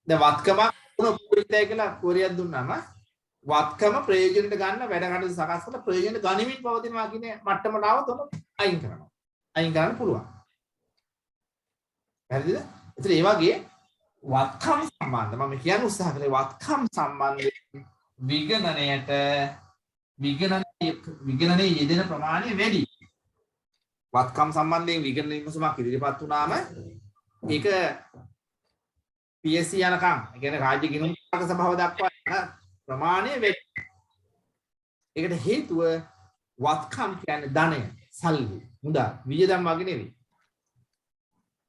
දැන් වත්කම උපරිතය කියලා කොරියක් දුන්නාම වත්කම ප්‍රයෝජනෙට ගන්න වැඩ කටයුතු සකස් කරලා ප්‍රයෝජනෙට ගනිමින් පවතිනවා කියන මට්ටමට આવොත් ඔන්න අයින් කරනවා. අයින් කරන්න පුළුවන්. හරිද? ඒතර ඒ වගේ වත්කම් සම්බන්ධ මම කියන්න උත්සාහ කළේ වත්කම් සම්බන්ධයෙන් විගණනයේ යෙදෙන ප්‍රමාණය වැඩි. වත්කම් සම්බන්ධයෙන් විගණන විමසුමක් ඉදිරිපත් වුණාම ඒක PSC යනකම් ඒ කියන්නේ රාජ්‍ය ගිණුම් කාරක සභාව දක්වා යන ප්‍රමාණය වැඩි. ඒකට හේතුව වත්කම් කියන්නේ ධනය, සල්ලි, මුදල්, වියදම් වගේ නෙවෙයි.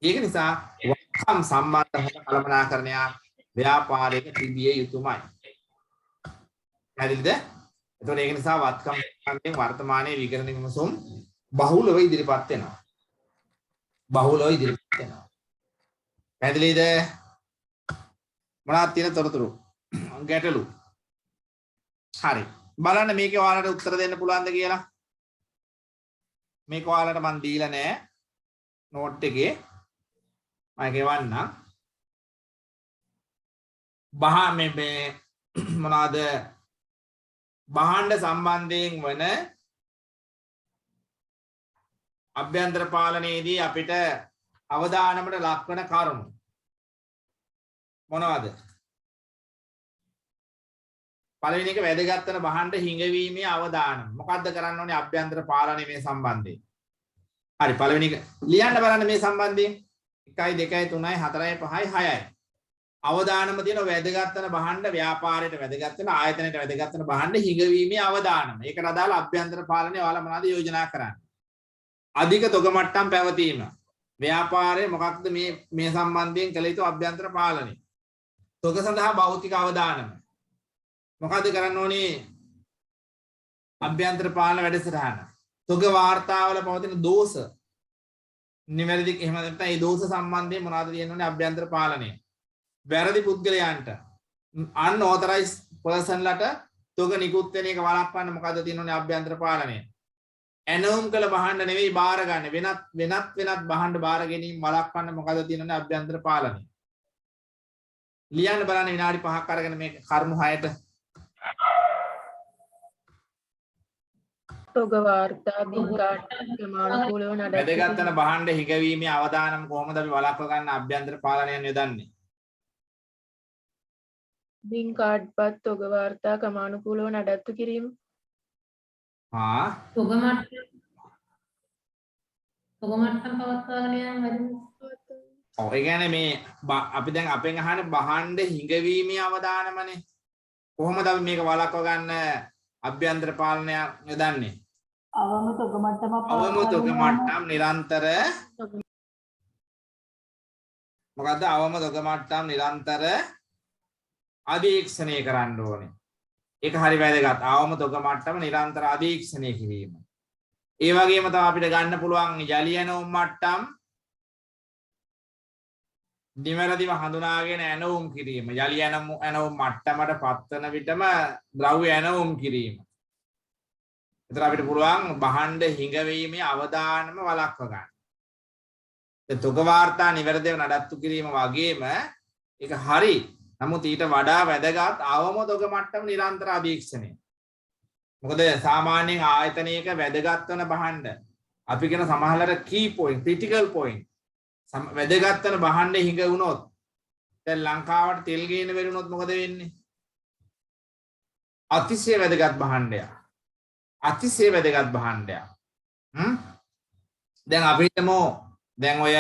ඒක නිසා වත්කම් සම්බන්ධ හොඳ කළමනාකරණයක් ව්‍යාපාරයක තිබිය යුතුමයි. හරිද? එතකොට ඒක නිසා වත්කම් සම්බන්ධයෙන් වර්තමානයේ විගණන විමසුම් බහුලව ඉදිරිපත් වෙනවා. පැහැදිලිද? මොනවද තියෙන තොරතුරු ගැටලු හරි බලන්න මේකේ ඔයාලට උත්තර දෙන්න පුළුවන්ද කියලා මේක ඔයාලට මන් දීලා නැහැ නෝට් එකේ මම ගෙවන්නම් මේ මොනවාද භාණ්ඩ සම්බන්ධයෙන් වන අභ්‍යන්තර පාලනයේදී අපිට අවදානමට ලක්වන කරුණු මොනවද? පළවෙනි එක වැදගත් වෙන භාණ්ඩ හිඟවීමේ අවදානම. මොකද්ද කරන්න ඕනේ අභ්‍යන්තර පාලනය මේ සම්බන්ධයෙන්? හරි පළවෙනි එක ලියන්න බලන්න මේ සම්බන්ධයෙන් 1 2 3 4 5 6යි. අවදානම තියෙන වැදගත් වෙන භාණ්ඩ ව්‍යාපාරයට වැදගත් වෙන ආයතනයට වැදගත් වෙන භාණ්ඩ හිඟවීමේ අවදානම. ඒකට අදාළ අභ්‍යන්තර පාලනය ඔයාලා මොනවද යෝජනා කරන්නේ? අධික තොග මට්ටම් පැවතීම. ව්‍යාපාරයේ මොකක්ද මේ සම්බන්ධයෙන් කළ යුතු අභ්‍යන්තර පාලනය? තොග සඳහා භෞතික අවදානම. මොකද කරන්න ඕනේ අභ්‍යන්තර පාලන වැඩසටහන? තොග වාර්තාවල පවතින දෝෂ නිවැරදි එහෙම නැත්නම් ඒ දෝෂ සම්බන්ධයෙන් මොනවද තියෙන්න ඕනේ අභ්‍යන්තර පාලනය? වැරදි පුද්ගලයන්ට unauthorized person ලට තොග නිකුත් වෙන එක වළක්වන්න මොකද තියෙන්න ඕනේ අභ්‍යන්තර පාලනය? ඇනවුම් කළ භාණ්ඩ නෙවෙයි බාර ගන්න වෙනත් භාණ්ඩ බාර ගැනීම වළක්වන්න මොකද තියෙන්න ඕනේ අභ්‍යන්තර පාලනය? ලියන්න බලන්න විනාඩි 5ක් අරගෙන මේ කරුණු 6ට තොග වාර්තා බින්කාඩ් ක්‍රමානුකූලව නඩත්තු වැදගත් වෙන භාණ්ඩ හිඟවීමේ අවදානම් කොහොමද අපි වළක්ව ගන්න අභ්‍යන්තර පාලනයෙන් යොදන්නේ? බින්කාඩ්පත් තොග වාර්තා ක්‍රමානුකූලව නඩත්තු කිරීම. තොග මට්ටම් පවත්වාගෙන යන වැඩ. ඔව් ඒ කියන්නේ මේ අපි දැන් අපෙන් අහන්නේ භාණ්ඩ හිඟවීමේ අවදානමනේ. කොහොමද අපි මේක වළක්ව ගන්න අභ්‍යන්තර පාලනය යොදන්නේ? අවම තොග මට්ටම අවම තොග මට්ටම් නිරන්තර මොකද්ද අවම තොග මට්ටම් නිරන්තර අධීක්ෂණය කරන්න ඕනේ. ඒක හරි වැදගත්. අවම තොග මට්ටම නිරන්තර අධීක්ෂණය කිරීම. ඒ වගේම තමයි අපිට ගන්න පුළුවන් යලි ඇනවුම් මට්ටම් නිවැරදිව හඳුනාගෙන ඇනවුම් කිරීම. යලි ඇනවුම් මට්ටමට පත්වන විටම ද්‍රව්‍ය ඇනවුම් කිරීම. එතන අපිට පුළුවන් භාණ්ඩ හිඟවීමේ අවදානම වළක්ව ගන්න. ඒ තොග වාර්තා නිවැරදිව නඩත්තු කිරීම වගේම ඒක හරි. නමුත් ඊට වඩා වැදගත් අවම තොග මට්ටම නිරන්තර අධීක්ෂණය. මොකද සාමාන්‍යයෙන් ආයතනයක වැදගත් වෙන භාණ්ඩ අපි කියන සමහරවල්ලාට key point critical point වැදගත් වෙන භාණ්ඩ හිඟ වුණොත් දැන් ලංකාවට තෙල් ගේන්න බැරි වුණොත් මොකද වෙන්නේ? අතිශය වැදගත් භාණ්ඩයක්. අතිශය වැදගත් භාණ්ඩයක්. දැන් අපි හිතමු දැන් ඔය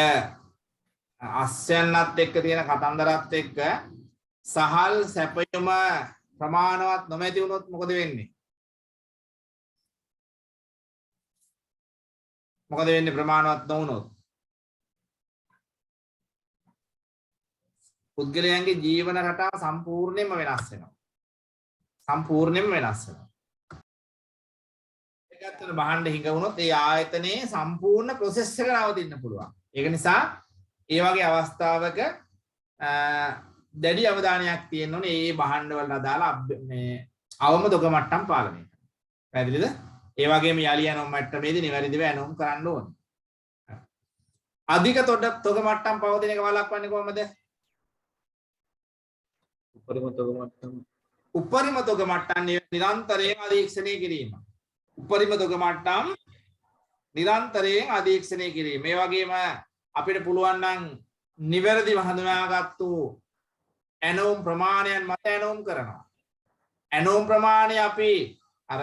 අස්යන්නත් එක්ක තියෙන කතන්දරත් එක්ක සහල් සැපයුම ප්‍රමාණවත් නොමැති වුණොත් මොකද වෙන්නේ? මොකද වෙන්නේ ප්‍රමාණවත් නොවුනොත්? පුද්ගලයන්ගේ ජීවන රටාව සම්පූර්ණයෙන්ම වෙනස් වෙනවා. සම්පූර්ණයෙන්ම වෙනස් වෙනවා. ඒකත් භාණ්ඩ හිඟ වුණොත් ඒ ආයතනයේ සම්පූර්ණ ප්‍රොසෙස් එක නවතින්න පුළුවන්. ඒක නිසා ඒ වගේ අවස්ථාවක දැඩි අවධානයක් තියෙන්න ඕනේ මේ භාණ්ඩ වලට අදාළ මේ අවම තොග මට්ටම් පාලනය. පැහැදිලිද? ඒ වගේම යලි ඇනවුම් මට්ටමේදී නිවැරදිව ඇනවුම් කරන්න ඕනේ. අධික තොග මට්ටම් පවතින එක වළක්වන්නේ කොහොමද? උපරිම තොග මට්ටම් නිරන්තරයෙන් අධීක්ෂණය කිරීම. උපරිම තොග මට්ටම් නිරන්තරයෙන් අධීක්ෂණය කිරීම. මේ වගේම අපිට පුළුවන් නම් නිවැරදිව හඳුනාගත්තු ඇනවුම් ප්‍රමාණයන් මත ඇනවුම් කරනවා. ඇනවුම් ප්‍රමාණය අපි අර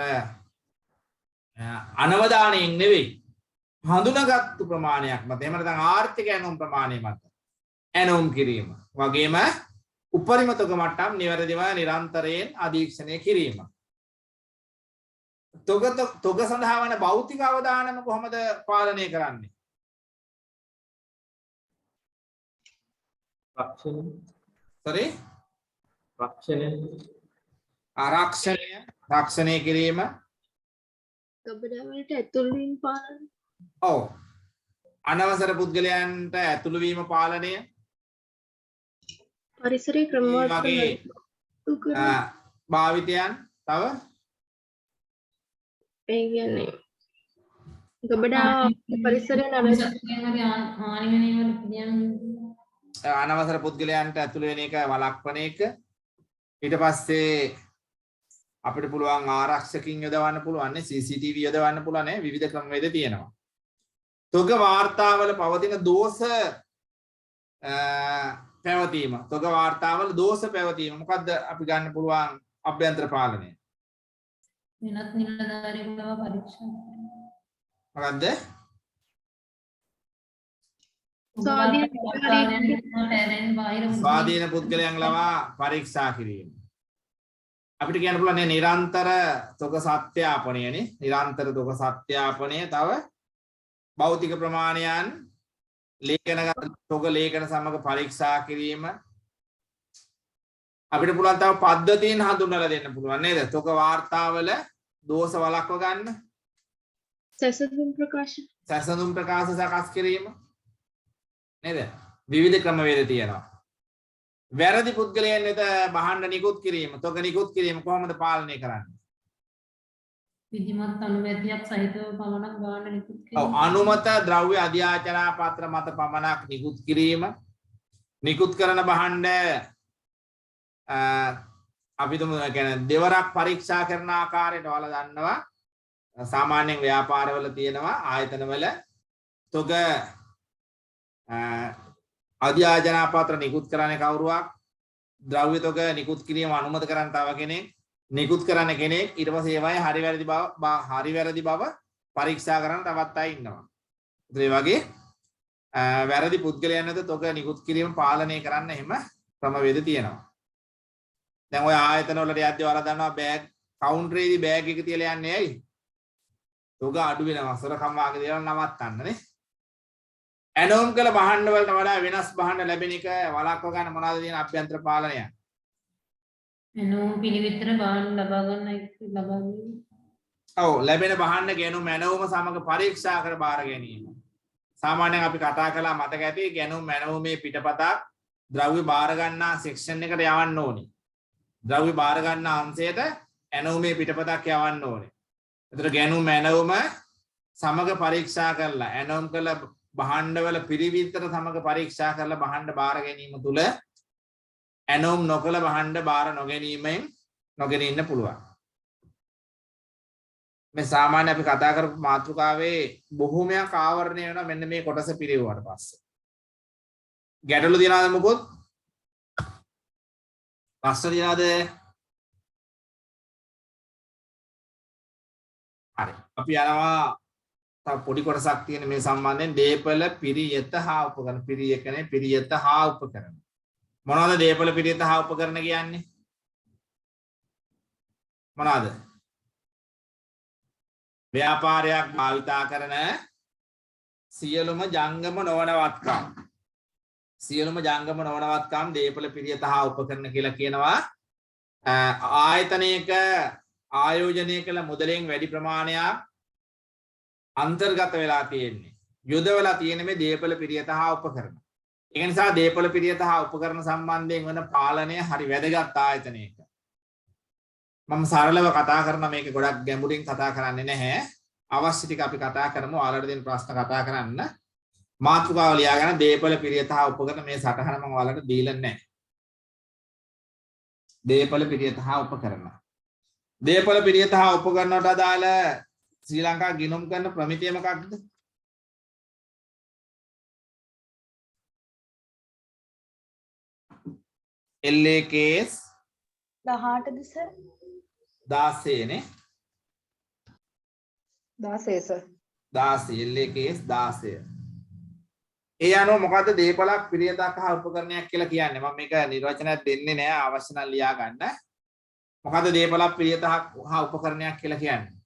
අනවදානයෙන් නෙවෙයි හඳුනාගත්තු ප්‍රමාණයක් මත එහෙම නැත්නම් ආර්ථික ඇනවුම් ප්‍රමාණය මත ඇනවුම් කිරීම. වගේම උපරිම තොග මට්ටම් නිවැරදිව නිරන්තරයෙන් අධීක්ෂණය කිරීම. තොග සඳහා වන භෞතික අවදානම කොහොමද පාලනය කරන්නේ? ආරක්ෂණය කිරීම. ගබඩාවලට ඇතුල් වීම පාලනය. ඔව්. අනවසර පුද්ගලයන්ට ඇතුළු වීම පාලනය. පරිසරයේ ක්‍රමවත් වගේ භාවිතයන් තව ඒ කියන්නේ ගබඩා පරිසරය අනවසර පුද්ගලයන්ට ඇතුළු වෙන එක වළක්වන එක. ඊට පස්සේ අපිට පුළුවන් ආරක්ෂකින් යොදවන්න පුළුවන් නේ CCTV යොදවන්න පුළුවන් නේ විවිධ ක්‍රමවේද තියෙනවා. තොග වාර්තාවල පවතින දෝෂ පැවතීම. තොග වාර්තාවල දෝෂ පැවතීම මොකද්ද අපි ගන්න පුළුවන් අභ්‍යන්තර පාලනය. වෙනත් නිලධාරියෙකුව පරීක්ෂා මොකද්ද? ස්වාධීන පුද්ගලයන් ලවා පරීක්ෂා කිරීම. අපිට කියන්න පුළුවන් නේ නිරන්තර තොග සත්‍යාපනයනේ. නිරන්තර තොග සත්‍යාපනය තව භෞතික ප්‍රමාණයන් ලේඛනගත තොග ලේඛන සමග පරීක්ෂා කිරීම. අපිට පුළුවන් තව පද්ධතීන් හඳුන්වලා දෙන්න පුළුවන් නේද? තොග වාර්තාවල දෝෂ වළක්ව ගන්න. සැසඳුම් ප්‍රකාශ සකස් කිරීම නේද? විවිධ ක්‍රමවේද තියෙනවා. වැරදි පුද්ගලයන් වෙත බහන්න නිකුත් කිරීම, තොග නිකුත් කිරීම කොහොමද පාලනය කරන්නේ? විධිමත් අනුමැතියක් සහිතව පමණක් ගාන නිකුත් කිරීම. ඔව් අනුමත ද්‍රව්‍ය අධ්‍යාචනා පත්‍ර මත පමණක් නිකුත් කිරීම. නිකුත් කරන භාණ්ඩ අපි තුමු කියන්නේ දෙවරක් පරීක්ෂා කරන ආකාරයට වල දන්නවා. සාමාන්‍යයෙන් ව්‍යාපාරවල තියෙනවා ආයතනවල තොග අධ්‍යාචනා පත්‍ර නිකුත් කරන්නේ කවුරුවක් ද්‍රව්‍ය තොග නිකුත් කිරීම අනුමත කරන්න තව කෙනෙක් නිකුත් කරන්න කෙනෙක් ඊට පස්සේ ඒවායේ හරි වැරදි බව පරීක්ෂා කරන්න තවත් අය ඉන්නවා. ඒ වගේ වැරදි පුද්ගලයන් වෙත තොග නිකුත් කිරීම පාලනය කරන්න එහෙම ක්‍රමවේද තියෙනවා. දැන් ඔය ආයතන වලට යද්දී ඔයාලා දන්නවා බෑග් කවුන්ටරේදී බෑග් එක තියලා යන්නේ ඇයි? තොග අඩු වෙනවා. සොරකම් වාගේ දේවල් නවත්තන්න නේ. ඇනෝම් කළ භාණ්ඩ වලට වඩා වෙනස් භාණ්ඩ ලැබෙන එක වළක්ව ගන්න මොනවද තියෙන අභ්‍යන්තර පාලනය? ඇනෝම් පිළිවෙතට භාණ්ඩ ලබා ගැනීම. ඔව් ලැබෙන භාණ්ඩ ගැනුම් ඇනෝම සමග පරීක්ෂා කර බාර ගැනීම. සාමාන්‍යයෙන් අපි කතා කළා මතක ඇති ගැනුම් ඇනෝමේ පිටපතක් ද්‍රව්‍ය බාර ගන්නා සෙක්ෂන් එකට යවන්න ඕනේ. ද්‍රව්‍ය බාර ගන්නා අංශයට ඇනෝමේ පිටපතක් යවන්න ඕනේ. ඒතර ගැනුම් ඇනෝම සමග පරීක්ෂා කරලා ඇනෝම් කළ භාණ්ඩවල පිරිවිතර සමග පරීක්ෂා කරලා භාණ්ඩ බාර ගැනීම තුල ඇනෝම් නොකළ භාණ්ඩ බාර නොගැනීමෙන් නොගෙන ඉන්න පුළුවන්. මේ සාමාන්‍ය අපි කතා කරපු මාතෘකාවේ බොහෝමයක් ආවරණය වෙනවා මෙන්න මේ කොටස පිළිවෙවට පස්සේ. ගැටලු තියනවාද මොකොත්? ප්‍රශ්න තියනවාද? හරි. අපි යනවා තව පොඩි කොටසක් තියෙන මේ සම්බන්ධයෙන් දීපල පිරියත හා උපකරණ පිරියකනේ පිරියත හා උපකරණ. මොනවද දීපල පිරියත හා උපකරණ කියන්නේ? මොනවද? ව්‍යාපාරයක් භාවිතා කරන සියලුම ජංගම නොවනවත්කම්. සියලුම ජංගම නොවනවත්කම් දීපල පිරියත හා උපකරණ කියලා කියනවා. ආයතනයක ආයෝජනය කළ මුදලෙන් වැඩි ප්‍රමාණයක් අන්තර්ගත වෙලා තියෙන්නේ. යොදවලා තියෙන මේ දීපල පිරියත හා උපකරණ. ඒ නිසා දීපල පිරියත හා උපකරණ සම්බන්ධයෙන් වන පාලනය හරි වැදගත් ආයතනයක. මම සරලව කතා කරන මේක ගොඩක් ගැඹුරින් කතා කරන්නේ නැහැ. අවශ්‍ය ටික අපි කතා කරමු. ඔයාලට දෙන ප්‍රශ්න කතා කරන්න. මාතෘකාව ලියාගෙන දීපල පිරියත හා උපකරණ මේ සටහන මම ඔයාලට දීලා නැහැ. දීපල පිරියත හා උපකරණ. දීපල පිරියත හා උපකරණ වලට අදාළ ශ්‍රී ලංකා ගිණුම් කරන ප්‍රමිතිය මොකක්ද? LAKS 18ද sir? 16 නේ. 16 සර්. 16 LAKS 16. ඒ අනුව මොකද්ද දීපලක් පිරියතක් හා උපකරණයක් කියලා කියන්නේ? මම මේක නිර්වචනයක් දෙන්නේ නැහැ. අවශ්‍ය නම් ලියා ගන්න. මොකද්ද දීපලක් පිරියතක් හා උපකරණයක් කියලා කියන්නේ?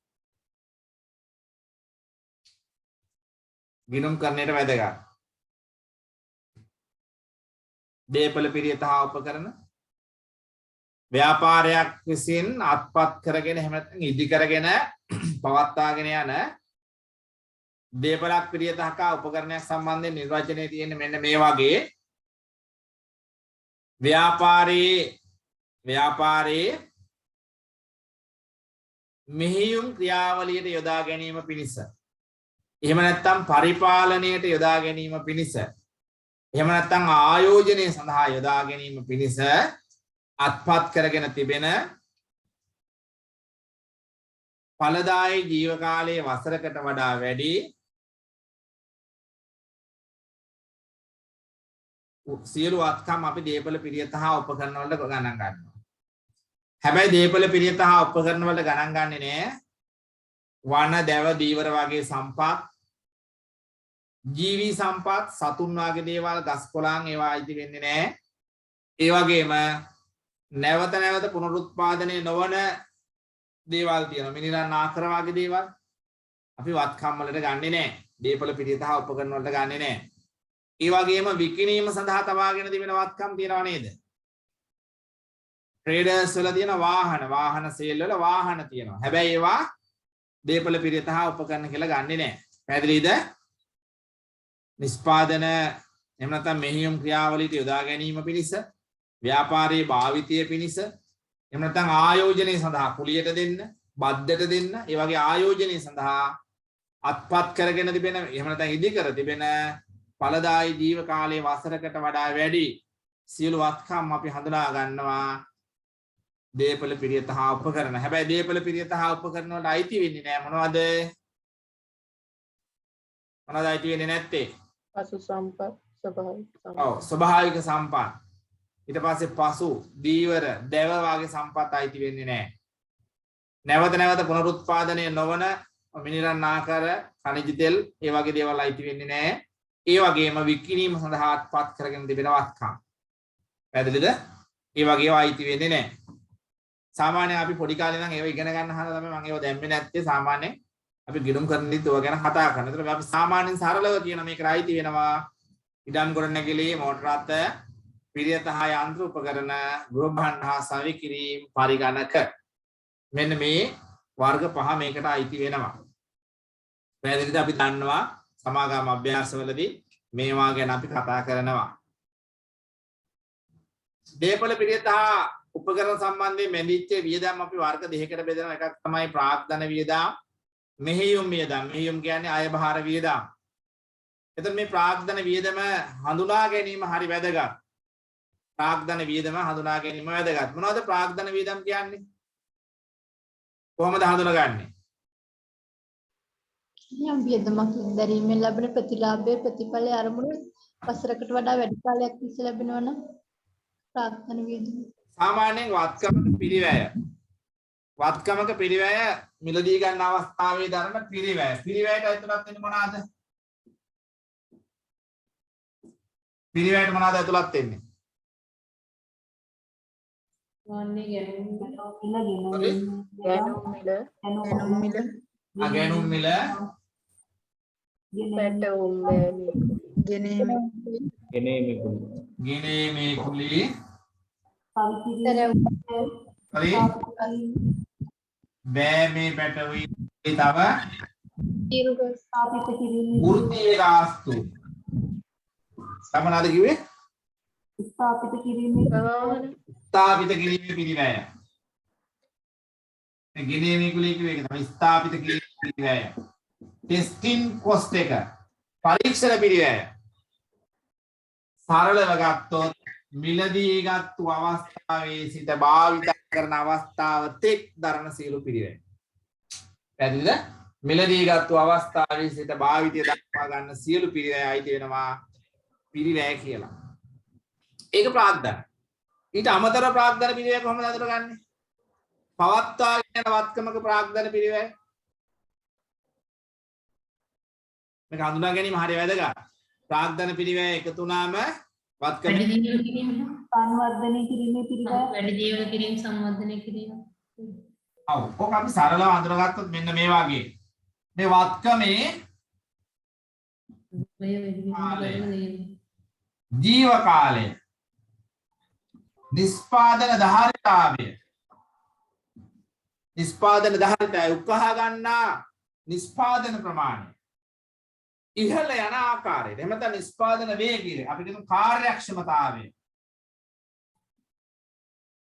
ගිණුම් කරන්නට වැදගත්. දීපල පිරියත හා උපකරණ ව්‍යාපාරයක් විසින් අත්පත් කරගෙන එහෙම නැත්නම් ඉදි කරගෙන පවත්වාගෙන යන දීපලක් පිරියත හා උපකරණයක් සම්බන්ධයෙන් නිර්වචනයේ තියෙන මෙන්න මේ වගේ ව්‍යාපාරයේ මෙහෙයුම් ක්‍රියාවලියට යොදා ගැනීම පිණිස එහෙම නැත්නම් පරිපාලනයට යොදා ගැනීම පිණිස එහෙම නැත්නම් ආයෝජනය සඳහා යොදා ගැනීම පිණිස අත්පත් කරගෙන තිබෙන ඵලදායී ජීව කාලයේ වසරකට වඩා වැඩි සියලු වත්කම් අපි දීපල පිරියත හා උපකරණ වලට ගණන් ගන්නවා. හැබැයි දීපල පිරියත හා උපකරණ වලට ගණන් ගන්නෙ නෑ වන දැව දීවර වගේ සම්පත්, ජීවි සම්පත්, සතුන් වගේ දේවල්, ගස් කොළන් ඒවා අයිති වෙන්නේ නෑ. ඒ වගේම නැවත නැවත පුනරුත්පාදනය නොවන දේවල් තියෙනවා. මිනිරන් ආකර වගේ දේවල් අපි වත්කම් වලට ගන්නෙ නෑ. දීපල පිරියත හා උපකරණ වලට ගන්නෙ නෑ. ඒ වගේම විකිණීම සඳහා තබාගෙන තිබෙන වත්කම් තියෙනව නේද? ට්‍රේඩර්ස් වල තියෙන වාහන සේල් වල වාහන තියෙනවා. හැබැයි ඒවා දීපල පිරියත හා උපකරණ කියලා ගන්නෙ නෑ. පැහැදිලිද? නිෂ්පාදන එහෙම නැත්නම් මෙහෙයුම් ක්‍රියාවලියට යොදා ගැනීම පිණිස, ව්‍යාපාරයේ භාවිතය පිණිස, එහෙම නැත්නම් ආයෝජනය සඳහා කුලියට දෙන්න, බද්දට දෙන්න, ඒ වගේ ආයෝජනය සඳහා අත්පත් කරගෙන තිබෙන එහෙම නැත්නම් ඉදි කර තිබෙන ඵලදායී ජීව කාලයේ වසරකට වඩා වැඩි සියලු වත්කම් අපි හඳුනා ගන්නවා දීපල පිරියත හා උපකරණ. හැබැයි දීපල පිරියත හා උපකරණ වලට අයිති වෙන්නේ නැහැ. මොනවද අයිති වෙන්නේ නැත්තේ? පසු සම්පත්, ස්වභාවික සම්පත්. ඔව්, ස්වභාවික සම්පත්. ඊට පස්සේ පසු දීවර දැව වගේ සම්පත් අයිති වෙන්නේ නැහැ. නැවත නැවත පුනරුත්පාදනය නොවන මිනිරන් ආකාර ඛනිජ තෙල් ඒ වගේ දේවල් අයිති වෙන්නේ නැහැ. ඒ වගේම විකිණීම සඳහා අත්පත් කරගෙන තිබෙන වත්කම්. පැහැදිලිද? ඒ වගේ ඒවා අයිති වෙන්නේ නැහැ. සාමාන්‍යයෙන් අපි පොඩි කාලේ නම් ඒව ඉගෙන ගන්න හදලා තමයි මම ඒව දැම්මේ නැත්තේ. සාමාන්‍යයෙන් අපි ගිණුම් කරන්නේත් ඔය ගැන කතා කරනවා. ඒතර අපි සාමාන්‍යයෙන් සරලව කියන මේක අයිති වෙනවා. ඉඩම් ගොඩනැගිලි, මෝටර රථ, පිරියත හා යන්ත්‍ර උපකරණ, ගෘහ භාණ්ඩ හා සවිකිරීම් පරිගණක. මෙන්න මේ වර්ග පහ මේකට අයිති වෙනවා. පැහැදිලිද? අපි දන්නවා සමාගම අභ්‍යාසවලදී මේවා ගැන අපි කතා කරනවා. දීපල පිරියත හා උපකරණ සම්බන්ධයෙන් මෙදිච්ච වියදම් අපි වර්ග දෙකකට බෙදනවා. එකක් තමයි ප්‍රාග්ධන වියදම්, මෙහෙයුම් වියදම්. මෙහෙයුම් කියන්නේ අයභාර වියදම්. එතකොට මේ ප්‍රාග්ධන වියදම හඳුනා ගැනීම හරි වැදගත්. ප්‍රාග්ධන වියදම හඳුනා ගැනීම වැදගත්. මොනවද ප්‍රාග්ධන වියදම් කියන්නේ? කොහොමද හඳුනගන්නේ? යම් වියදමක් දැරීමෙන් ලැබෙන ප්‍රතිලාභයේ ප්‍රතිඵලයේ අරමුණු වසරකට වඩා වැඩි කාලයක් තිස්සේ ලැබෙනවා නම් ප්‍රාග්ධන වියදම. සාමාන්‍යයෙන් වත්කමක පිරිවැය මිලදී ගන්න අවස්ථාවේ දරන පිරිවැය. පිරිවැයට ඇතුළත් වෙන්නේ මොනවාද? පිරිවැයට මොනවාද ඇතුළත් වෙන්නේ? වන්නේ ගැනීම. ගැනුම් මිල, පැටවුම් බෑලි, ගෙනීමේ කුලී, හරි බෑමේ පැටවි තව වෘත්තීය ගාස්තු. සමනාද කිව්වේ? ස්ථාපිත කිරීමේ පිරිවැය. ගෙනීමේ කුලී කිව්වේ ඒක තමයි ස්ථාපිත කිරීමේ පිරිවැය. ටෙස්ටිං කොස්ට් එක, පරීක්ෂණ පිරිවැය. සරලව ගත්තොත් මිලදී ගත්තු අවස්ථාවේ සිට භාවිත කරන අවස්ථාව තෙක් දරන සියලු පිරිවැය. පැහැදිලිද? මිලදී ගත්තු අවස්ථාවේ සිට භාවිතය දක්වා ගන්න සියලු පිරිවැය අයිති වෙනවා පිරිවැය කියලා. ඒක ප්‍රාග්ධන. ඊට අමතරව ප්‍රාග්ධන පිරිවැය කොහොමද අඳුරගන්නේ? පවත්වාගෙන යන වත්කමක ප්‍රාග්ධන පිරිවැය. මේක හඳුනා ගැනීම හරිය වැදගත්. ප්‍රාග්ධන පිරිවැය එකතු වුණාම වත්කම සංවර්ධනය කිරීමේ පිළිවෙල වැඩි ජීවන කිරීම සංවර්ධනය කිරීම. ඔව්. ඔක අපි සරලව අඳුරගත්තොත් මෙන්න මේ වගේ. මේ වත්කමේ ජීව කාලය, නිෂ්පාදන ධාරිතාවය, උකහා ගන්නා නිෂ්පාදන ප්‍රමාණය, ඉහළ යන ආකාරයට එහෙම නැත්නම් නිෂ්පාදන වේගය, අපි කියමු කාර්යක්ෂමතාවය,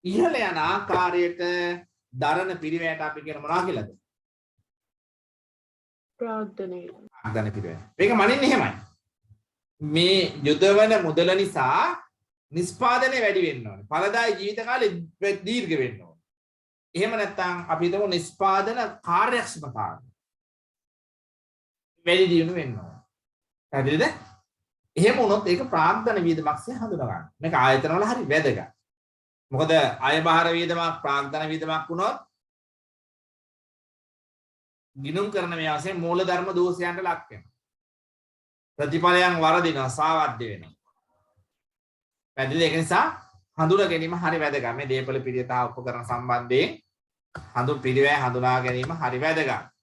ඉහළ යන ආකාරයට දරන පිරිවැයට අපි කියන මොනවා කියලාද? ප්‍රාර්ථනය. ප්‍රාග්ධන පිරිවැය. මේක මනින්නේ එහෙමයි. මේ යොදවන මුදල නිසා නිෂ්පාදනය වැඩි වෙන්න ඕනේ. ඵලදායී ජීවිත කාලය දීර්ඝ වෙන්න ඕනේ. එහෙම නැත්නම් අපි හිතමු නිෂ්පාදන කාර්යක්ෂමතාවය වැඩි දියුණු වෙන්න ඕනේ. හරිද? එහෙම වුණොත් ඒක ප්‍රාග්ධන වියදමක්සේ හඳුනා ගන්න. මේක ආයතනවල හරි වැදගත්. මොකද අයබාර වියදමක් ප්‍රාග්ධන වියදමක් වුණොත් ගිණුම් කරන මේ වශයෙන් මූලධර්ම දෝෂයන්ට ලක් වෙනවා. ප්‍රතිඵලයන් වරදිනවා, සාවද්‍ය වෙනවා. පැහැදිලිද? ඒක නිසා හඳුනා ගැනීම හරි වැදගත්. මේ දේපල පිළියතා උපකරණ සම්බන්ධයෙන් පිළිවෙල හඳුනා ගැනීම හරි වැදගත්.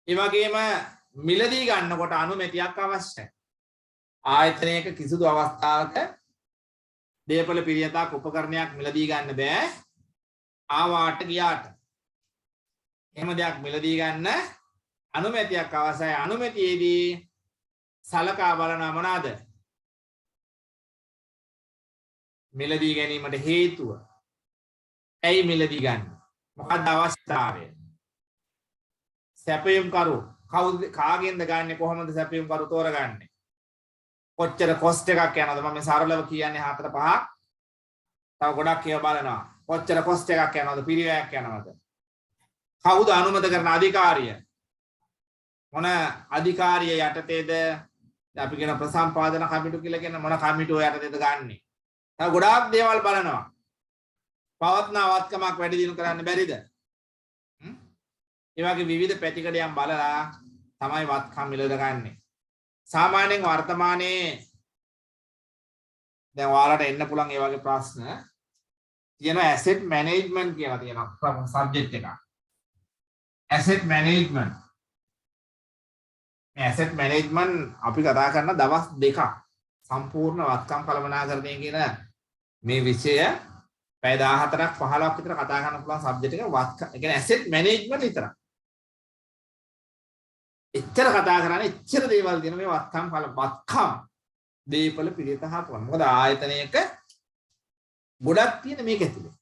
ඒ වගේම මිලදී ගන්නකොට අනුමැතියක් අවශ්‍යයි. ආයතනයක කිසිදු අවස්ථාවක දේපල පිළියතාක් උපකරණයක් මිලදී ගන්න බෑ. ආවාට ගියාට. එහෙම දෙයක් මිලදී ගන්න අනුමැතියක් අවශ්‍යයි. අනුමැතියේදී සලකා බලනවා මොනවාද? මිලදී ගැනීමට හේතුව. ඇයි මිලදී ගන්න? මොකක්ද අවශ්‍යතාවය? සැපයුම් කරු කවුද කාගෙන්ද ගන්නෙ? කොහොමද සැපයුම් කරු තෝරගන්නේ? කොච්චර කොස්ට් එකක් යනවද? මම සරලව කියන්නේ 4 5ක්. තව ගොඩක් ඒවා බලනවා. කොච්චර කොස්ට් එකක් යනවද? පිරිවැයක් යනවද? කවුද අනුමත කරන අධිකාරිය? මොන අධිකාරිය යටතේද අපි කියන ප්‍රසම්පාදන කමිටු කියලා කියන මොන කමිටුව යටතේද ගන්නෙ? තව ගොඩාක් දේවල් බලනවා. පවත්නාවත්කමක් වැඩි දියුණු කරන්න බැරිද? ඒ වගේ විවිධ පැතිකඩයන් බලලා තමයි වත්කම් මිලද ගන්නෙ. සාමාන්‍යයෙන් වර්තමානයේ දැන් ඔයාලට එන්න පුළුවන් ඒ වගේ ප්‍රශ්න තියෙනවා. ඇසෙට් මැනේජ්මන්ට් කියලා තියෙනවා සබ්ජෙක්ට් එකක්. Asset management. මේ ඇසෙට් මැනේජ්මන්ට් අපි කතා කරන දවස් 2ක් සම්පූර්ණ වත්කම් කළමනාකරණය කියන මේ විෂය පැය 14ක් 15ක් විතර කතා කරන්න පුළුවන් සබ්ජෙක්ට් එක. වත්කම් ඒ කියන්නේ ඇසෙට් මැනේජ්මන්ට් විතරයි. එච්චර කතා කරන්නේ එච්චර දේවල් තියෙන මේ වත්කම් දීපල පිළිවෙත හපුවා. මොකද ආයතනයක ගොඩක් තියෙන මේක ඇතුලේ.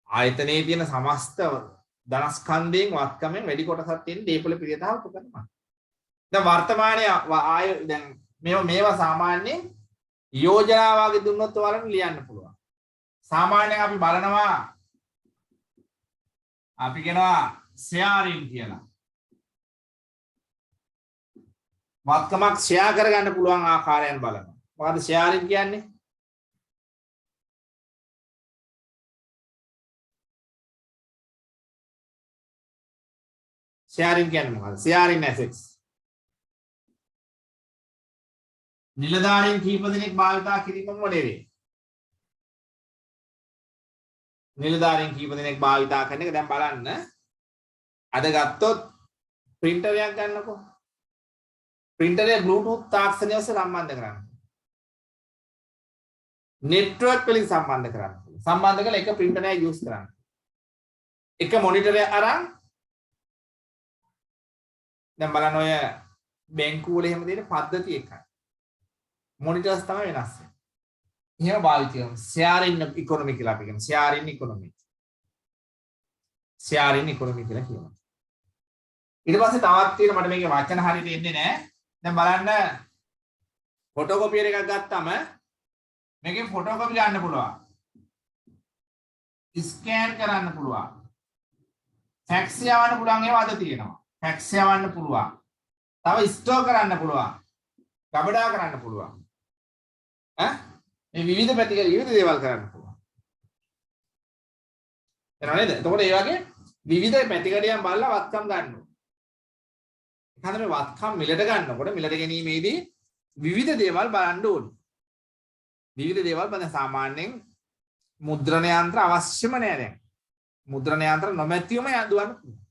ආයතනයේ තියෙන සමස්ත ධනස්කන්ධයෙන් වත්කමෙන් වැඩි කොටසක් තියෙන දීපල පිළිවෙත හපුවා. දැන් වර්තමානයේ දැන් මේවා සාමාන්‍යයෙන් යෝජනා වගේ දුන්නොත් ඔයාලට ලියන්න පුළුවන්. සාමාන්‍යයෙන් අපි බලනවා අපි කියනවා ෂෙයාරින් කියලා. වත්කමක් ෂෙයා කරගන්න පුළුවන් ආකාරයන් බලනවා. මොකද ෂෙයාරින් කියන්නේ? ෂෙයාරින් කියන්නේ මොකද? Sharing assets. නිලධාරීන් කීප දෙනෙක් භාවිතා කිරීමම නෙවෙයි. නිලධාරීන් කීප දෙනෙක් භාවිතා කරන එක දැන් බලන්න. අද ගත්තොත් printerයක් ගන්නකො. printerේ bluetooth තාක්ෂණය ඔස්සේ සම්බන්ධ කරන්න. network වලින් සම්බන්ධ කරන්න. සම්බන්ධ කරලා එක printer එකක් use කරන්න. එක monitor එක අරන් දැන් බලන්න ඔය බැංකු වල එහෙම දෙන පද්ධතිය එකයි. monitors තමයි වෙනස් වෙන්නේ. එහෙම භාවිත කරනවා. sharing economy කියලා අපි කියනවා. sharing economy. sharing economy කියලා කියනවා. ඊට පස්සේ තවත් තියෙන මට මේකේ වචන හරියට එන්නේ නැහැ. දැන් බලන්න ෆොටෝකොපියර් එකක් ගත්තම මේකෙන් ෆොටෝකොපි ගන්න පුළුවන්. ස්කෑන් කරන්න පුළුවන්. ෆැක්ස් යවන්න පුළුවන් ඒවා අද තියෙනවා. ෆැක්ස් යවන්න පුළුවන්. තව ස්ටෝර් කරන්න පුළුවන්. ගබඩා කරන්න පුළුවන්. මේ විවිධ පැතිකඩ විවිධ දේවල් කරන්න පුළුවන්. එනවා නේද? එතකොට ඒ වගේ විවිධ පැතිකඩයන් බලලා වත්කම් ගන්න ඕනේ. එතන මේ වත්කම් මිලට ගන්නකොට මිලට ගැනීමේදී විවිධ දේවල් බලන්න ඕනේ. විවිධ දේවල් බලන සාමාන්‍යයෙන් මුද්‍රණ යන්ත්‍ර අවශ්‍යම නෑ දැන්. මුද්‍රණ යන්ත්‍ර නොමැතිවම යදුවන්න පුළුවන්.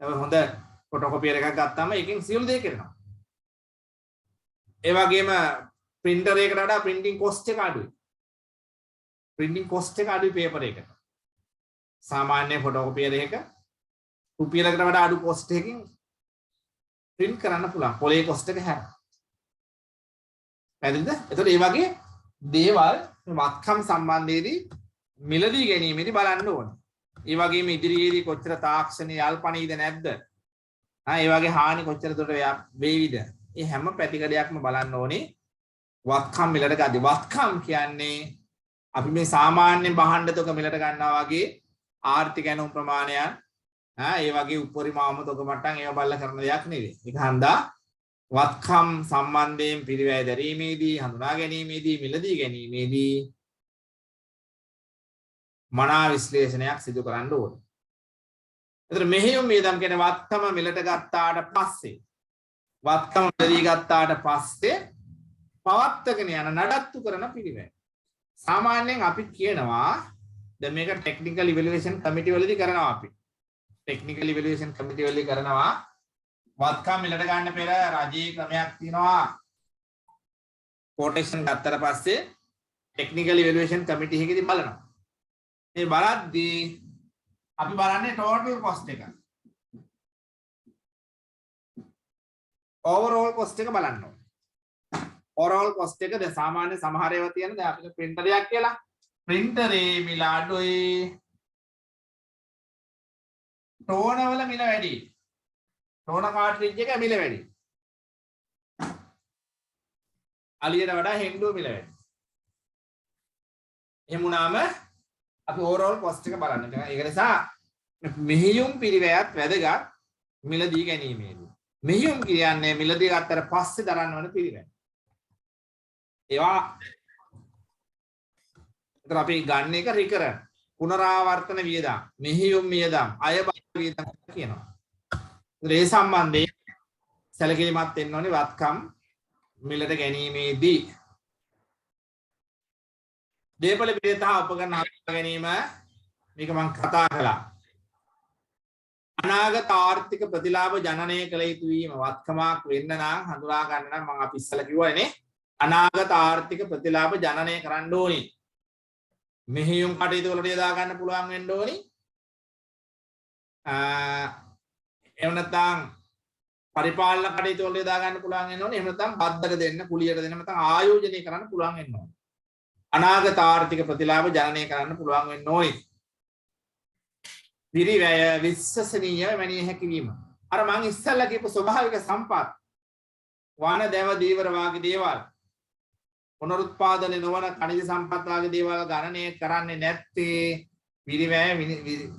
ඒ හොඳ ෆොටෝකොපියර් එකක් ගත්තාම එකෙන් සියලු දේ කරනවා. ඒ වගේම printer එකකට වඩා printing cost එක අඩුයි. printing cost එක අඩුයි paper එකට. සාමාන්‍ය ෆොටෝකොපියර් එකක රුපියලකට වඩා අඩු cost එකකින් print කරන්න පුළුවන්. පොලේ cost එක හැර. පැහැදිලිද? එතකොට මේ වගේ දේවල් වත්කම් සම්බන්ධයේදී මිලදී ගැනීමේදී බලන්න ඕනේ. ඒ වගේම ඉදිරියේදී කොච්චර තාක්ෂණීය අල්පණීද නැද්ද? ඒ වගේ හානි කොච්චර දුරට වේවිද? මේ හැම පැතිකඩයක්ම බලන්න ඕනේ. වත්කම් මිලට ගද්දි වත්කම් කියන්නේ අපි මේ සාමාන්‍ය භාණ්ඩ තොග මිලට ගන්නවා වගේ ආර්ථික ඇණුම් ප්‍රමාණයන් ඒ වගේ උපරිම ආමතොග මට්ටම් ඒව බලලා කරන දෙයක් නෙවෙයි. ඒක හන්දා වත්කම් සම්බන්ධයෙන් පිරිවැය දැරීමේදී හඳුනා ගැනීමේදී මිලදී ගැනීමේදී මනා විශ්ලේෂණයක් සිදු කරන්න ඕනේ. එතන මෙහෙයුම් වියදම් කියන වත්කම මිලට ගත්තාට පස්සේ වත්කම මිලදී ගත්තාට පස්සේ පවත්වාගෙන යන නඩත්තු කරන පිරිවැය. සාමාන්‍යයෙන් අපි කියනවා දැන් මේක ටෙක්නිකල් ඉවැලුවේෂන් කමිටි වලදී කරනවා අපි. ටෙක්නිකල් ඉවැලුවේෂන් කමිටි වලදී කරනවා වත්කම් මිලට ගන්න පෙර රජයේ ක්‍රමයක් තියෙනවා. කොටේෂන් ගත්තට පස්සේ ටෙක්නිකල් ඉවැලුවේෂන් කමිටි එකේදී බලනවා. මේ බලද්දී අපි බලන්නේ ටෝටල් කොස්ට් එක. ඕවරෝල් කොස්ට් එක බලන්න ඕනේ. ඕවරෝල් කොස්ට් එක දැන් සාමාන්‍ය සමහර ඒවා තියෙන දැන් අපිට ප්‍රින්ටරයක් කියලා. ප්‍රින්ටරේ මිල අඩුයි. ටෝන වල මිල වැඩි. ටෝන කාට්‍රිජ් එක මිල වැඩි. අලියට වඩා හෙන්ඩුව මිල වැඩි. එහෙම වුණාම අපි ඕවරෝල් කොස්ට් එක බලන්න. ඒක නිසා මෙහෙයුම් පිරිවැයත් වැදගත් මිලදී ගැනීමේදී. මෙහෙයුම් කියන්නේ මිලදී ගත්තට පස්සේ දරන්න ඕන පිරිවැය. ඒවා ඒතර අපි ගන්න එක රිකරන් පුනරාවර්තන වියදම්, මෙහෙයුම් වියදම්, අයබද වියදම් කියනවා. ඒ සම්බන්ධයෙන් සැලකිලිමත් වෙන්න ඕනේ වත්කම් මිලට ගැනීමේදී. දේපල පිළිවෙත හා උපකරණ හඳුනා ගැනීම මේක මම කතා කළා. අනාගත ආර්ථික ප්‍රතිලාභ ජනනය කළ යුතු වීම වත්කමක් වෙන්න නම් හඳුනා ගන්න නම් මම අපි ඉස්සලා කිව්වනේ අනාගත ආර්ථික ප්‍රතිලාභ ජනනය කරන්න ඕනේ. මෙහෙයුම් කටයුතු වලට යොදා ගන්න පුළුවන් වෙන්න ඕනේ. එහෙම නැත්නම් පරිපාලන කටයුතු වලට යොදා ගන්න පුළුවන් වෙන්න ඕනේ. එහෙම නැත්නම් බද්දට දෙන්න, කුලියට දෙන්න, නැත්නම් ආයෝජනය කරන්න පුළුවන් වෙන්න ඕනේ. අනාගත ආර්ථික ප්‍රතිලාභ ජනනය කරන්න පුළුවන් වෙන්න ඕනේ. පිරිවැය විශ්වසනීය මැනිය හැකි වීම. අර මම ඉස්සල්ලා කියපු ස්වභාවික සම්පත් වන දැව දීවර වාගේ දේවල් පුනරුත්පාදනය නොවන ඛනිජ සම්පත් වාගේ දේවල් ගණනය කරන්නේ නැත්තේ පිරිවැය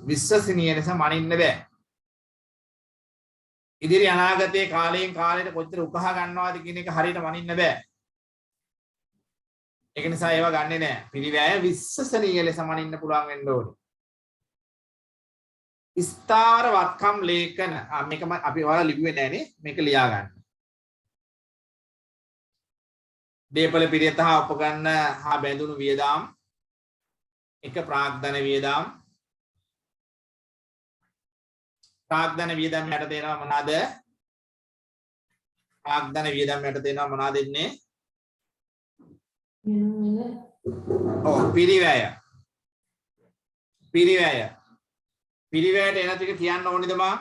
විශ්වසනීය ලෙස මනින්න බෑ. ඉදිරි අනාගතයේ කාලයෙන් කාලයට කොච්චර උකහා ගන්නවාද කියන එක හරියට මනින්න බෑ. ඒක නිසා ඒවා ගන්නෙ නෑ. පිරිවැය විශ්වසනීය ලෙස මනින්න පුළුවන් වෙන්න ඕනේ. ස්ථාර වත්කම් ලේඛන මේක අපි ඔයාලා ලිව්වේ නෑනේ. මේක ලියා ගන්න. දේපල පිරියත හා උපකරණ හා බැඳුණු වියදම් එක ප්‍රාග්ධන වියදම්. ප්‍රාග්ධන වියදම් යට දෙනවා මොනවාද? ප්‍රාග්ධන වියදම් යට දෙනවා මොනවාද දෙන්නේ? පිරිවැය. පිරිවැය. පිරිවැයට එන ටික කියන්න ඕනේද මා?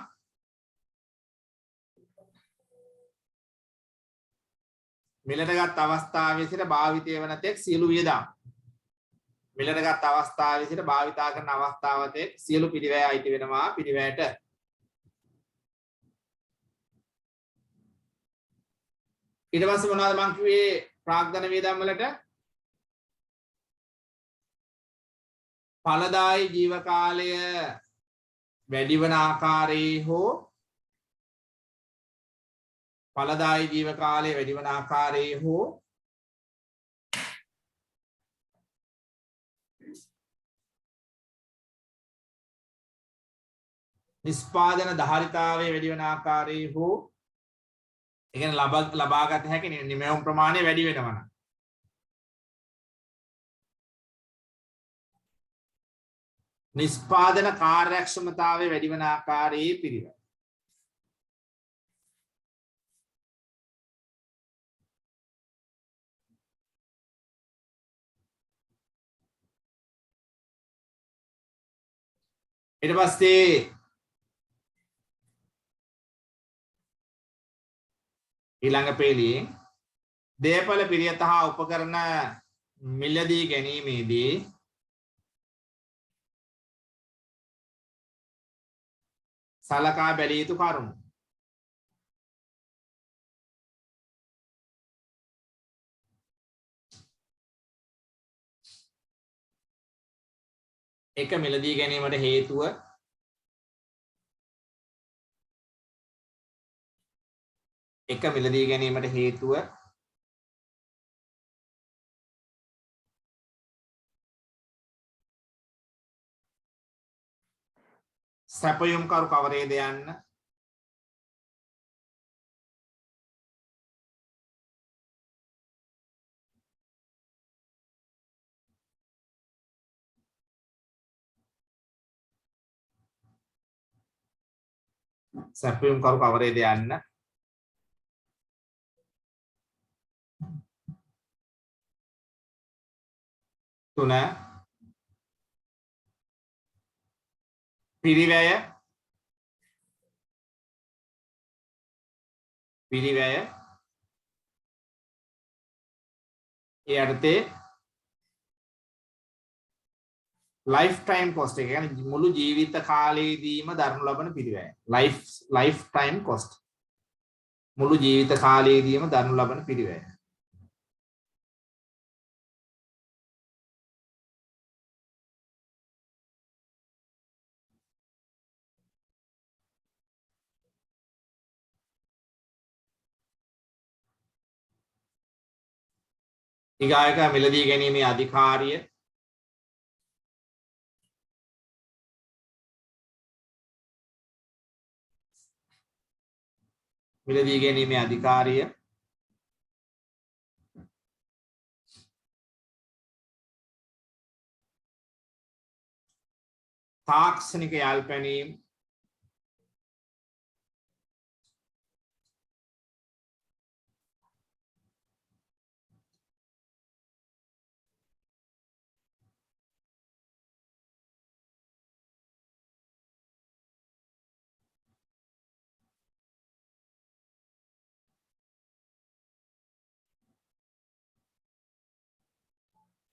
මිලටගත් අවස්ථාවේ සිට භාවිතය වන තෙක් සියලු වියදම්. මිලටගත් අවස්ථාවේ සිට භාවිතා කරන අවස්ථාව තෙක් සියලු පිරිවැය අයිති වෙනවා පිරිවැයට. ඊට පස්සේ මොනවද මං කිව්වේ ප්‍රාග්ධන වියදම් වලට? ඵලදායි ජීව කාලය වැඩි වන ආකාරයේ හෝ ඵලදායි ජීව කාලය වැඩි වන ආකාරයේ හෝ නිෂ්පාදන ධාරිතාවය වැඩි වන ආකාරයේ හෝ ඒ කියන්නේ ලබාගත හැකි නිමැවුම් ප්‍රමාණය වැඩි වෙනවා නම් නිෂ්පාදන කාර්යක්ෂමතාවය වැඩි වන ආකාරයේ පිරිවැය. ඊට පස්සේ ඊළඟ පේලියෙන් දේපල පිරියත හා උපකරණ මිලදී ගැනීමේදී සලකා බැලිය යුතු කරුණු. එක මිලදී ගැනීමට හේතුව සැපයුම් කරු කවරේද යන්න සැපයුම් කරු කවරේද යන්න 3 පිරිවැය ඒ අර්ථේ ලයිෆ් ටයිම් කොස්ට් එක කියන්නේ මුළු ජීවිත කාලයේදීම දරනු ලබන පිරිවැය ලයිෆ් ටයිම් කොස්ට් මුළු ජීවිත කාලයේදීම දරනු ලබන පිරිවැය ඊගායක මිලදී ගැනීමේ අධිකාරිය තාක්ෂණික යාල්පැනීම්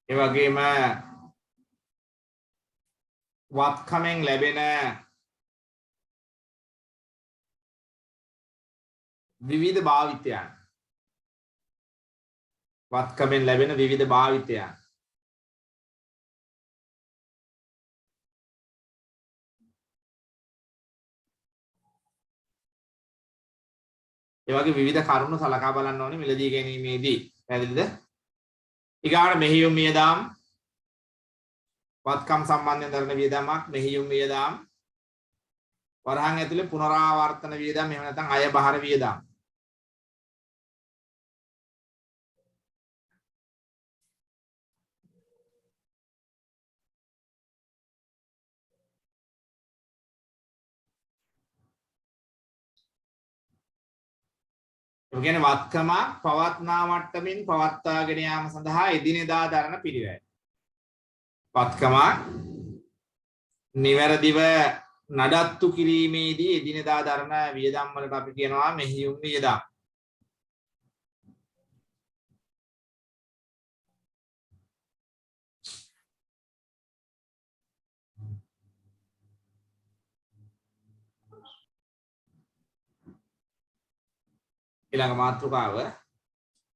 ඒ වගේම වත්කමෙන් ලැබෙන විවිධ භාවිතයන් ඒ වගේ විවිධ කරුණු සලකා බලන්න ඕනේ මිලදී ගැනීමේදී පැහැදිලිද ඊගාට මෙහියුම් වියදම් වත්කම් සම්බන්ධයෙන් දරන වියදමක් මෙහියුම් වියදම් වරහන් ඇතුලේ පුනරාවර්තන වියදම් එහෙම නැත්නම් අය බහර වියදම් ඒ කියන්නේ වත්කම පවත්නා මට්ටමින් පවත්වාගෙන යාම සඳහා එදිනෙදා දරන පිළිවෙල. වත්කම නිවැරදිව නඩත්තු කිරීමේදී එදිනෙදා දරන වියදම් වලට අපි කියනවා මෙහියුම් වියදම්. ඊළඟ මාතෘකාව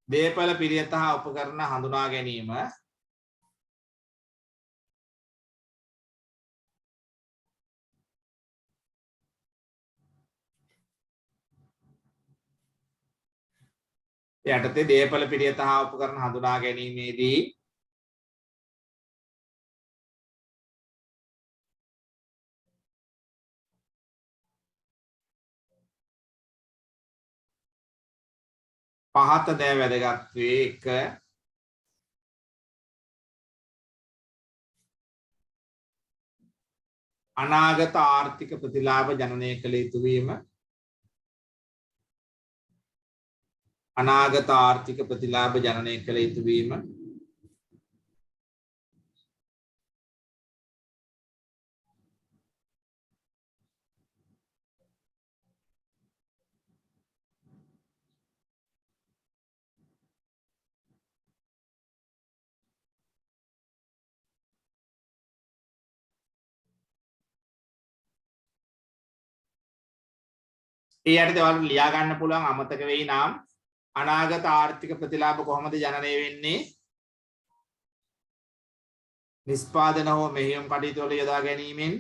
දේපල පිරියත හා උපකරණ හඳුනා ගැනීම යටතේ දේපල පිරියත හා උපකරණ හඳුනා ගැනීමේදී පහත දෑ වැදගත් වේ 1 අනාගත ආර්ථික ප්‍රතිලාභ ජනනය කළ යුතු වීම ඒ යටතේ ඔයාලට ලියා ගන්න පුළුවන් අමතක වෙයි නම් අනාගත ආර්ථික ප්‍රතිලාභ කොහොමද ජනනය වෙන්නේ? නිෂ්පාදන හෝ මෙහෙයුම් කටයුතු වල යොදා ගැනීමෙන්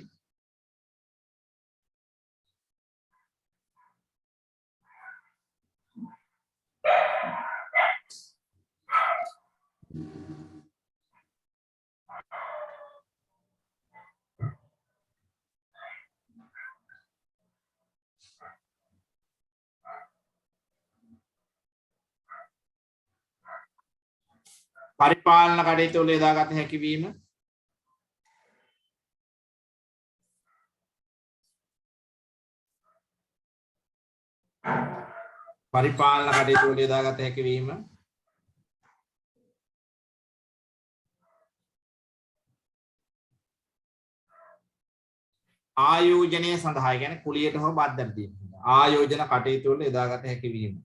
පරිපාලන කටයුතු වල යොදාගත හැකි වීම පරිපාලන කටයුතු වල යොදාගත හැකි වීම ආයෝජනය සඳහා කියන්නේ කුලියට හෝ බද්දට තියෙන ආයෝජන කටයුතු වල යොදාගත හැකි වීම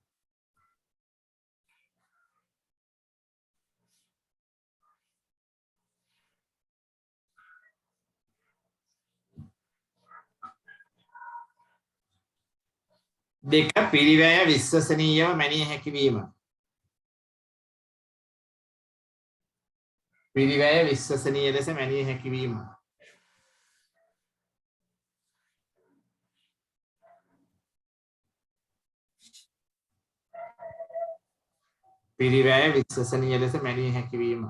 දෙක පිරිවැය විශ්වසනීයව මැනිය හැකි වීම පිරිවැය විශ්වසනීය ලෙස මැනිය හැකි වීම පිරිවැය විශ්වසනීය ලෙස මැනිය හැකි වීම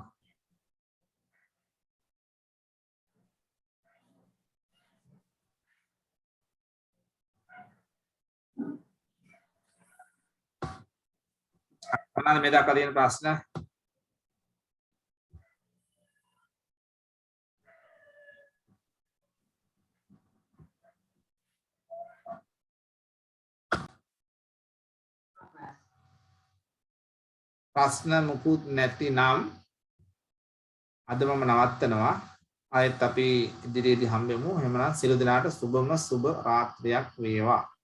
මොනවාද මේ දක්වා තියෙන ප්‍රශ්න? ප්‍රශ්න මුකුත් නැතිනම් අද මම නවත්තනවා. ආයෙත් අපි ඉදිරියේදී හම්බෙමු. එහෙමනම් සියලු දෙනාට සුබම සුබ රාත්‍රියක් වේවා.